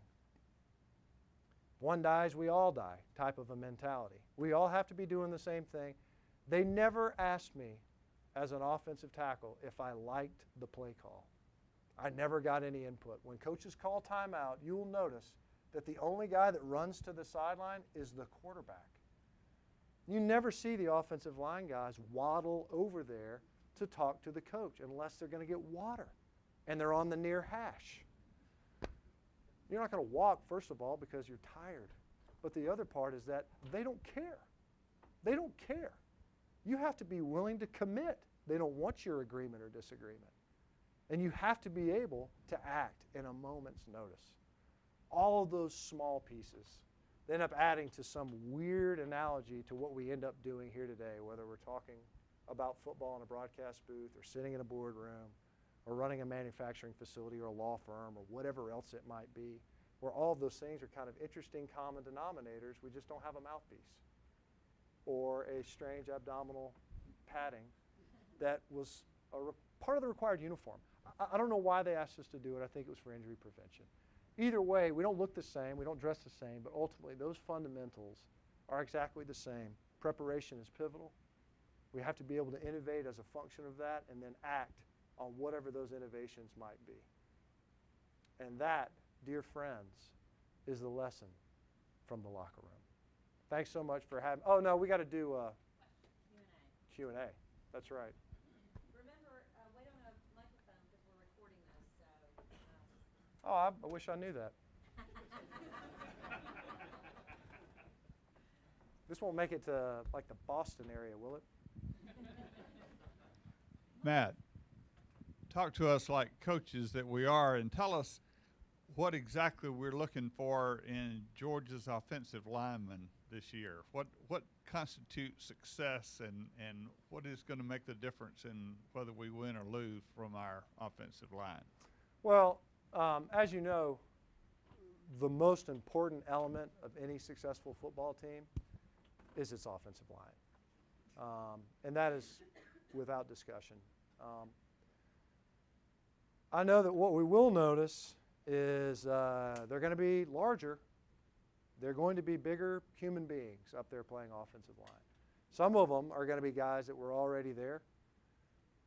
S2: One dies, we all die type of a mentality. We all have to be doing the same thing. They never asked me as an offensive tackle if I liked the play call. I never got any input. When coaches call timeout, you'll notice that the only guy that runs to the sideline is the quarterback. You never see the offensive line guys waddle over there to talk to the coach unless they're going to get water and they're on the near hash. You're not going to walk, first of all, because you're tired. But the other part is that they don't care. They don't care. You have to be willing to commit. They don't want your agreement or disagreement. And you have to be able to act in a moment's notice. All of those small pieces, they end up adding to some weird analogy to what we end up doing here today, whether we're talking about football in a broadcast booth or sitting in a boardroom or running a manufacturing facility or a law firm or whatever else it might be, where all of those things are kind of interesting common denominators. We just don't have a mouthpiece or a strange abdominal padding that was part of the required uniform. I don't know why they asked us to do it. I think it was for injury prevention. Either way, we don't look the same, we don't dress the same, but ultimately those fundamentals are exactly the same. Preparation is pivotal. We have to be able to innovate as a function of that and then act on whatever those innovations might be. And that, dear friends, is the lesson from the locker room. Thanks so much for having. Oh no, we got to do Q&A. That's right.
S1: Remember, wait on a microphone because we're recording this. So.
S2: Oh, I wish I knew that. This won't make it to like the Boston area, will it?
S3: Matt, talk to us like coaches that we are and tell us what exactly we're looking for in Georgia's offensive linemen this year. What constitutes success and what is going to make the difference in whether we win or lose from our offensive line?
S2: Well, as you know, the most important element of any successful football team is its offensive line. And that is without discussion. I know that what we will notice is they're going to be larger. They're going to be bigger human beings up there playing offensive line. Some of them are going to be guys that were already there.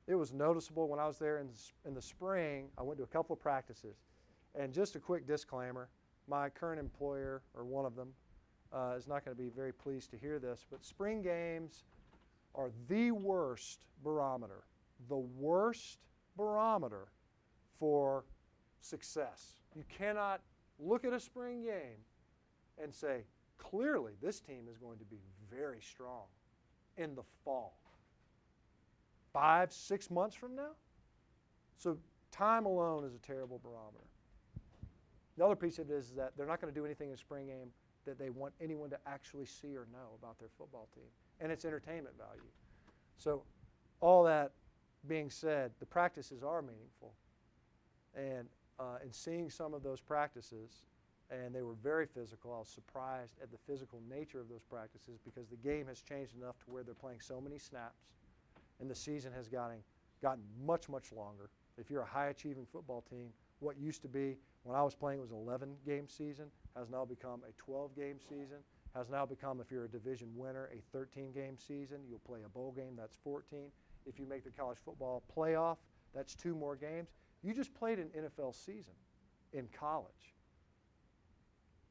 S2: It was noticeable when I was there in the spring. I went to a couple of practices. And just a quick disclaimer, my current employer, or one of them, is not going to be very pleased to hear this, but spring games are the worst barometer for success. You cannot look at a spring game and say, clearly this team is going to be very strong in the fall. 5, 6 months from now? So time alone is a terrible barometer. The other piece of it is that they're not going to do anything in a spring game that they want anyone to actually see or know about their football team, and it's entertainment value. So all that being said, the practices are meaningful. And in seeing some of those practices, and they were very physical, I was surprised at the physical nature of those practices because the game has changed enough to where they're playing so many snaps, and the season has gotten much, much longer. If you're a high-achieving football team, what used to be, when I was playing, it was an 11-game season, has now become a 12-game season, has now become, if you're a division winner, a 13-game season. You'll play a bowl game, that's 14. If you make the college football playoff, that's 2 more games. You just played an NFL season in college.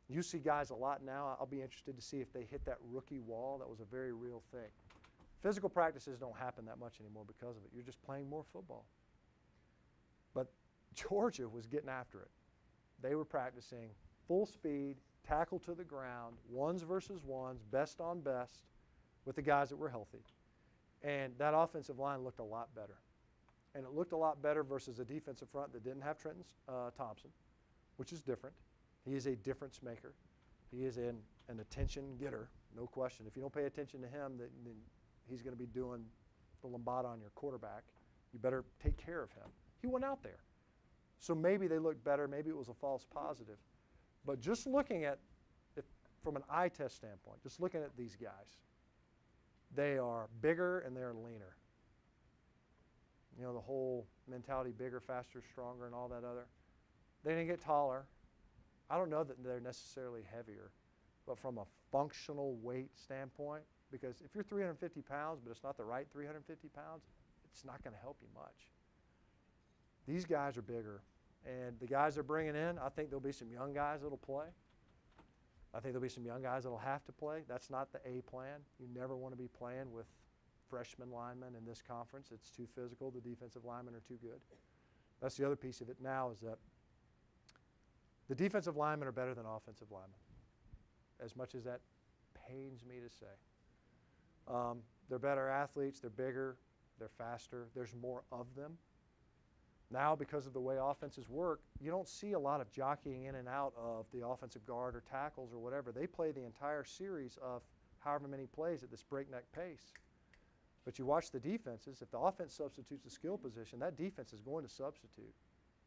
S2: You see guys a lot now. I'll be interested to see if they hit that rookie wall. That was a very real thing. Physical practices don't happen that much anymore because of it. You're just playing more football. But Georgia was getting after it. They were practicing full speed, tackle to the ground, ones versus ones, best on best with the guys that were healthy. And that offensive line looked a lot better. And it looked a lot better versus a defensive front that didn't have Trenton Thompson, which is different. He is a difference maker. He is an attention getter, no question. If you don't pay attention to him, then he's going to be doing the lambada on your quarterback. You better take care of him. He went out there. So maybe they looked better. Maybe it was a false positive. But just looking at it from an eye test standpoint, just looking at these guys, they are bigger and they're leaner. You know, the whole mentality, bigger, faster, stronger, and all that other. They didn't get taller. I don't know that they're necessarily heavier, but from a functional weight standpoint, because if you're 350 pounds, but it's not the right 350 pounds, it's not going to help you much. These guys are bigger, and the guys they're bringing in, I think there'll be some young guys that'll play. I think there'll be some young guys that'll have to play. That's not the A plan. You never want to be playing with freshman linemen in this conference. It's too physical. The defensive linemen are too good. That's the other piece of it now is that the defensive linemen are better than offensive linemen, as much as that pains me to say. They're better athletes. They're bigger. They're faster. There's more of them. Now, because of the way offenses work, you don't see a lot of jockeying in and out of the offensive guard or tackles or whatever. They play the entire series of however many plays at this breakneck pace. But you watch the defenses. If the offense substitutes a skill position, that defense is going to substitute.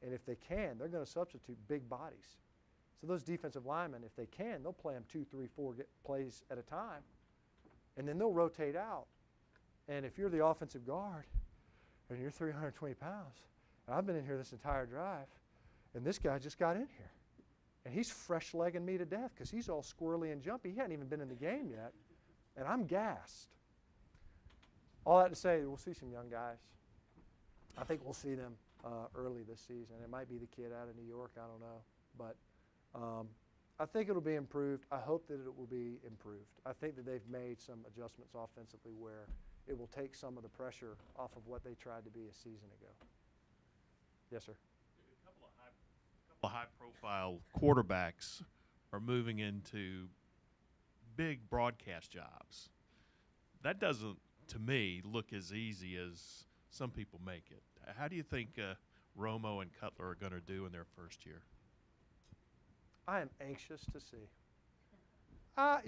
S2: And if they can, they're going to substitute big bodies. So those defensive linemen, if they can, they'll play them 2, 3, 4 plays at a time. And then they'll rotate out. And if you're the offensive guard and you're 320 pounds, and I've been in here this entire drive, and this guy just got in here. And he's fresh-legging me to death because he's all squirrely and jumpy. He hadn't even been in the game yet. And I'm gassed. All that to say, we'll see some young guys. I think we'll see them early this season. It might be the kid out of New York. I don't know. But I think it'll be improved. I hope that it will be improved. I think that they've made some adjustments offensively where it will take some of the pressure off of what they tried to be a season ago. Yes, sir.
S4: A couple of high-profile quarterbacks are moving into big broadcast jobs. That doesn't, to me, look as easy as some people make it. How do you think Romo and Cutler are going to do in their first year?
S2: I am anxious to see. I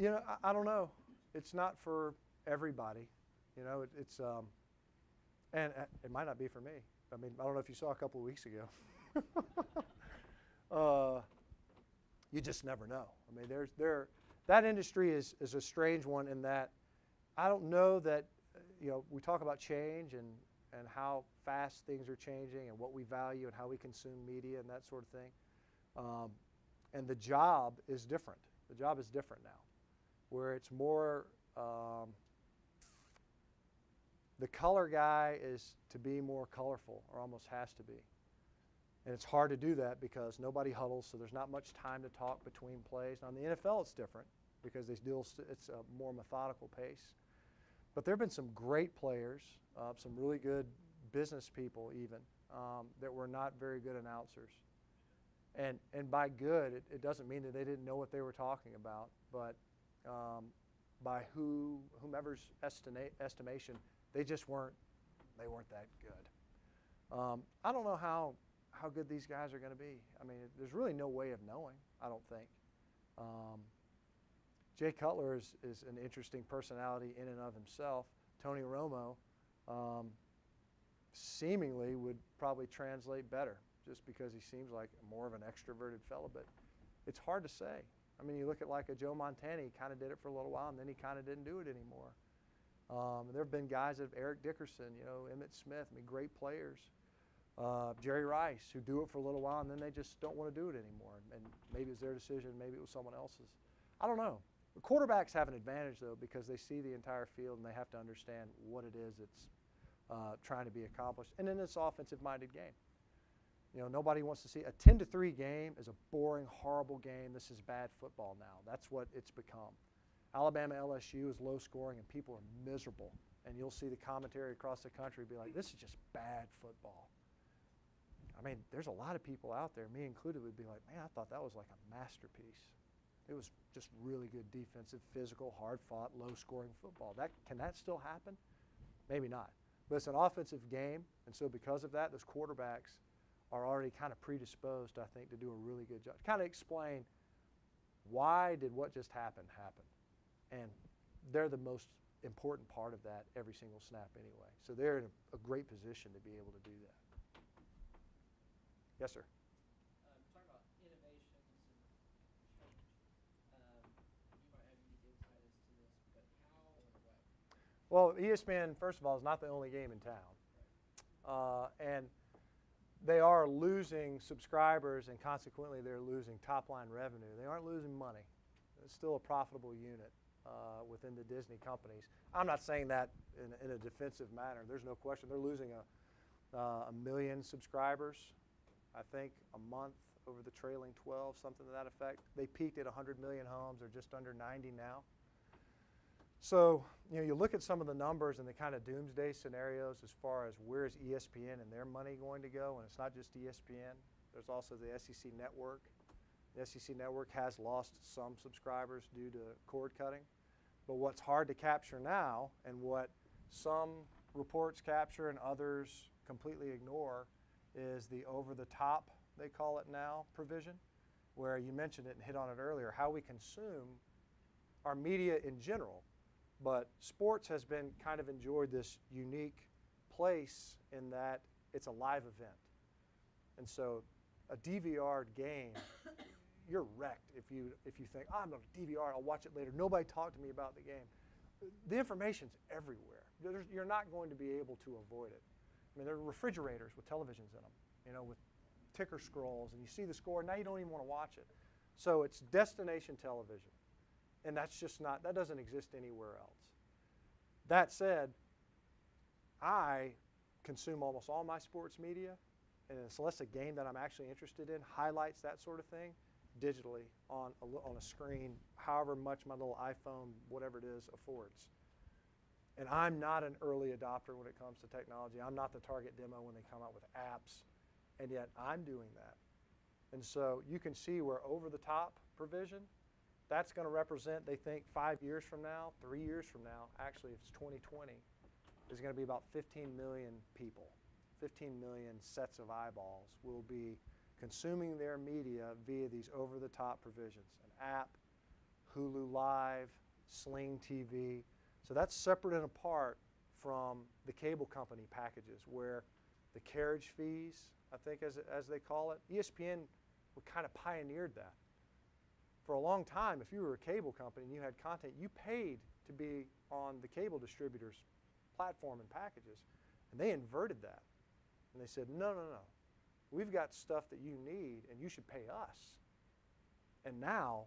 S2: don't know. It's not for everybody. And it might not be for me. I mean, I don't know if you saw a couple of weeks ago. You just never know. I mean, that industry is a strange one in that I don't know that, we talk about change and how fast things are changing and what we value and how we consume media and that sort of thing. And the job is different. The job is different now, where it's more, the color guy is to be more colorful, or almost has to be. And it's hard to do that because nobody huddles, so there's not much time to talk between plays. Now in the NFL it's different because it's a more methodical pace. But there have been some great players, some really good business people even, that were not very good announcers. And by good, it doesn't mean that they didn't know what they were talking about, but by whomever's estimation, they weren't that good. I don't know how good these guys are going to be. I mean, there's really no way of knowing, I don't think. Jay Cutler is an interesting personality in and of himself. Tony Romo seemingly would probably translate better just because he seems like more of an extroverted fellow, but it's hard to say. I mean, you look at like a Joe Montana, he kind of did it for a little while and then he kind of didn't do it anymore. There have been guys that Eric Dickerson, Emmitt Smith, I mean, great players. Jerry Rice, who do it for a little while and then they just don't want to do it anymore. And maybe it was their decision, maybe it was someone else's. I don't know. The quarterbacks have an advantage though because they see the entire field and they have to understand what it is that's trying to be accomplished. And then it's an offensive-minded game. Nobody wants to see a 10-3 game is a boring, horrible game. This is bad football now. That's what it's become. Alabama LSU is low scoring and people are miserable. And you'll see the commentary across the country be like, this is just bad football. I mean, there's a lot of people out there, me included, would be like, man, I thought that was like a masterpiece. It was just really good defensive, physical, hard-fought, low-scoring football. Can that still happen? Maybe not. But it's an offensive game, and so because of that, those quarterbacks are already kind of predisposed, I think, to do a really good job. Kind of explain why did what just happen. And they're the most important part of that every single snap anyway. So they're in a great position to be able to do that. Yes, sir.
S5: Talking about innovations and change. You might have unique insight as to this, but how or what?
S2: Well, ESPN, first of all, is not the only game in town. And they are losing subscribers, and consequently they're losing top-line revenue. They aren't losing money. It's still a profitable unit within the Disney companies. I'm not saying that in a defensive manner. There's no question. They're losing a million subscribers, I think, a month over the trailing 12, something to that effect. They peaked at 100 million homes. They're just under 90 now. So, you look at some of the numbers and the kind of doomsday scenarios as far as where is ESPN and their money going to go, and it's not just ESPN. There's also the SEC Network. The SEC Network has lost some subscribers due to cord cutting. But what's hard to capture now, and what some reports capture and others completely ignore, is the over-the-top, they call it now, provision, where you mentioned it and hit on it earlier, how we consume our media in general. But sports has been kind of enjoyed this unique place in that it's a live event. And so a DVR'd game, you're wrecked if you think, oh, I'm going to DVR, I'll watch it later. Nobody talked to me about the game. The information's everywhere. You're not going to be able to avoid it. I mean, there are refrigerators with televisions in them, with ticker scrolls, and you see the score. Now you don't even want to watch it. So it's destination television. And that's just not, that doesn't exist anywhere else. That said, I consume almost all my sports media, and unless a game that I'm actually interested in highlights that sort of thing, digitally on a screen, however much my little iPhone, whatever it is, affords. And I'm not an early adopter when it comes to technology. I'm not the target demo when they come out with apps, and yet I'm doing that. And so you can see where over-the-top provision, that's going to represent, they think, 5 years from now, 3 years from now, actually if it's 2020, is going to be about 15 million people, 15 million sets of eyeballs will be consuming their media via these over-the-top provisions, an app, Hulu Live, Sling TV. So that's separate and apart from the cable company packages where the carriage fees, I think as they call it, ESPN kind of pioneered that. For a long time, if you were a cable company and you had content, you paid to be on the cable distributor's platform and packages. And they inverted that. And they said, no, no, no. We've got stuff that you need, and you should pay us. And now,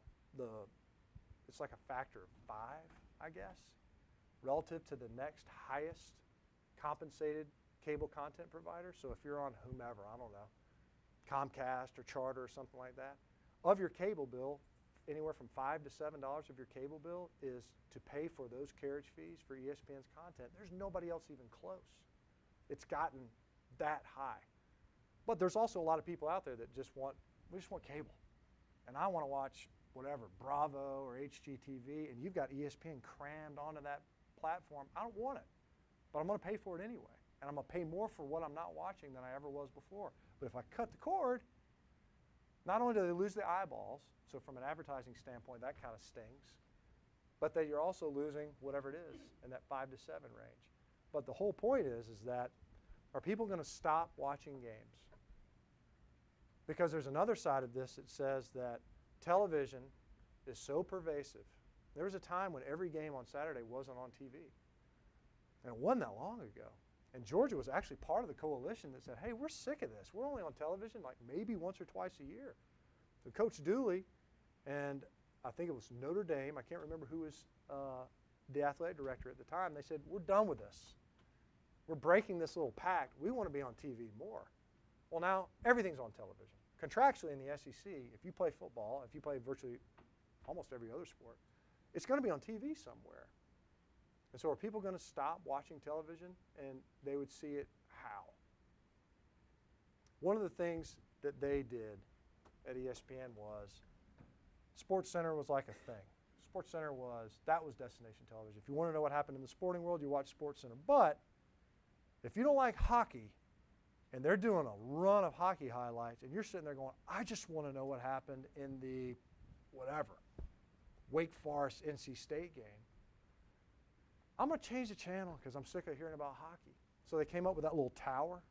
S2: it's like a factor of 5, I guess, relative to the next highest compensated cable content provider. So if you're on whomever, I don't know, Comcast or Charter or something like that, of your cable bill, anywhere from $5 to $7 of your cable bill is to pay for those carriage fees for ESPN's content. There's nobody else even close. It's gotten that high. But there's also a lot of people out there that we just want cable. And I want to watch whatever, Bravo or HGTV, and you've got ESPN crammed onto that platform. I don't want it, but I'm going to pay for it anyway. And I'm going to pay more for what I'm not watching than I ever was before. But if I cut the cord, not only do they lose the eyeballs, so from an advertising standpoint, that kind of stings, but that you're also losing whatever it is in that 5 to 7 range. But the whole point is that are people going to stop watching games? Because there's another side of this that says that television is so pervasive. There was a time when every game on Saturday wasn't on TV. And it wasn't that long ago. And Georgia was actually part of the coalition that said, hey, we're sick of this. We're only on television like maybe once or twice a year. So Coach Dooley and I think it was Notre Dame, I can't remember who was the athletic director at the time, they said, we're done with this. We're breaking this little pact. We want to be on TV more. Well, now everything's on television. Contractually in the SEC, if you play football, if you play virtually almost every other sport, it's going to be on TV somewhere. And so are people going to stop watching television? And they would see it how? One of the things that they did at ESPN was SportsCenter was like a thing. SportsCenter that was destination television. If you want to know what happened in the sporting world, you watch SportsCenter. But if you don't like hockey, and they're doing a run of hockey highlights, and you're sitting there going, I just want to know what happened in the whatever, Wake Forest NC State game, I'm going to change the channel because I'm sick of hearing about hockey. So they came up with that little tower.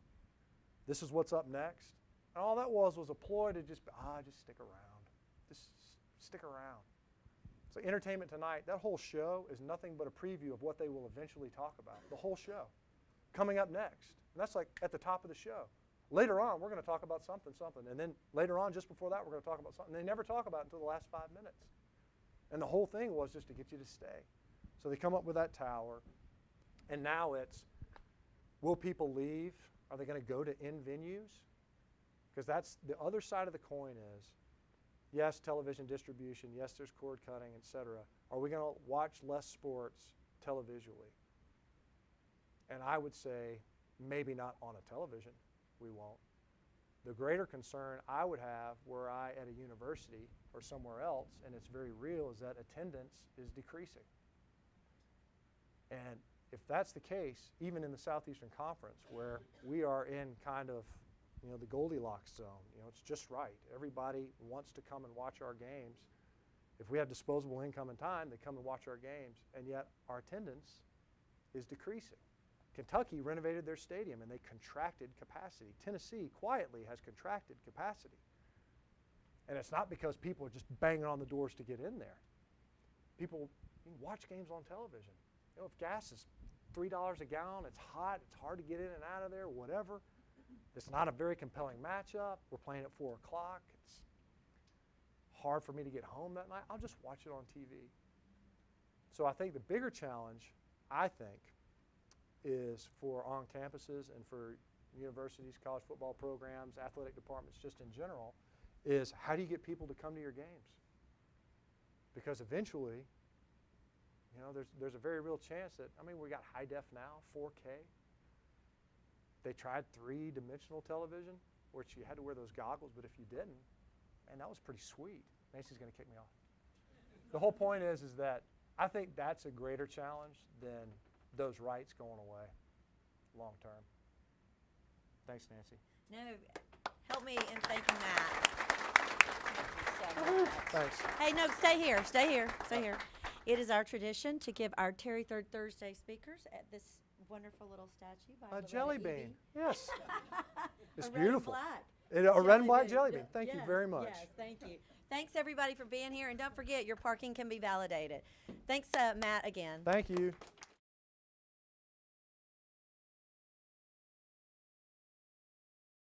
S2: This is what's up next. And all that was a ploy to just stick around. Just stick around. So Entertainment Tonight, that whole show is nothing but a preview of what they will eventually talk about. The whole show. Coming up next. And that's like at the top of the show. Later on, we're going to talk about something. And then later on, just before that, we're going to talk about something they never talk about until the last 5 minutes. And the whole thing was just to get you to stay. So they come up with that tower. And now it's, will people leave? Are they going to go to in venues? Because that's the other side of the coin is, yes, television distribution, yes, there's cord cutting, et cetera. Are we going to watch less sports televisually? And I would say, maybe not on a television, we won't. The greater concern I would have were I at a university or somewhere else, and it's very real, is that attendance is decreasing. And if that's the case, even in the Southeastern Conference, where we are in kind of, the Goldilocks zone, it's just right. Everybody wants to come and watch our games. If we have disposable income and time, they come and watch our games, and yet our attendance is decreasing. Kentucky renovated their stadium and they contracted capacity. Tennessee quietly has contracted capacity. And it's not because people are just banging on the doors to get in there. People watch games on television. If gas is $3 a gallon, it's hot, it's hard to get in and out of there, whatever. It's not a very compelling matchup. We're playing at 4 o'clock. It's hard for me to get home that night. I'll just watch it on TV. So I think the bigger challenge, is for on campuses and for universities, college football programs, athletic departments just in general, is how do you get people to come to your games? Because eventually, you know, there's a very real chance that, I mean, we got high def now, 4K. They tried 3-dimensional television, which you had to wear those goggles, but if you didn't, man, that was pretty sweet. Macy's going to kick me off. The whole point is that I think that's a greater challenge than those rights going away long term. Thanks, Nancy.
S1: No, help me in thanking Matt. Thank you so much.
S2: Thanks.
S1: Hey, no, stay here, stay here, stay here. It is our tradition to give our Terry Third Thursday speakers at this wonderful little statue by
S2: A
S1: Loretta
S2: jelly
S1: Eby.
S2: bean. Yes. It's
S1: A red and
S2: beautiful.
S1: black.
S2: A red and black
S1: jelly
S2: jelly bean. Thank you very much.
S1: Yes, thank you. Thanks, everybody, for being here. And don't forget, your parking can be validated. Thanks, Matt, again.
S2: Thank you.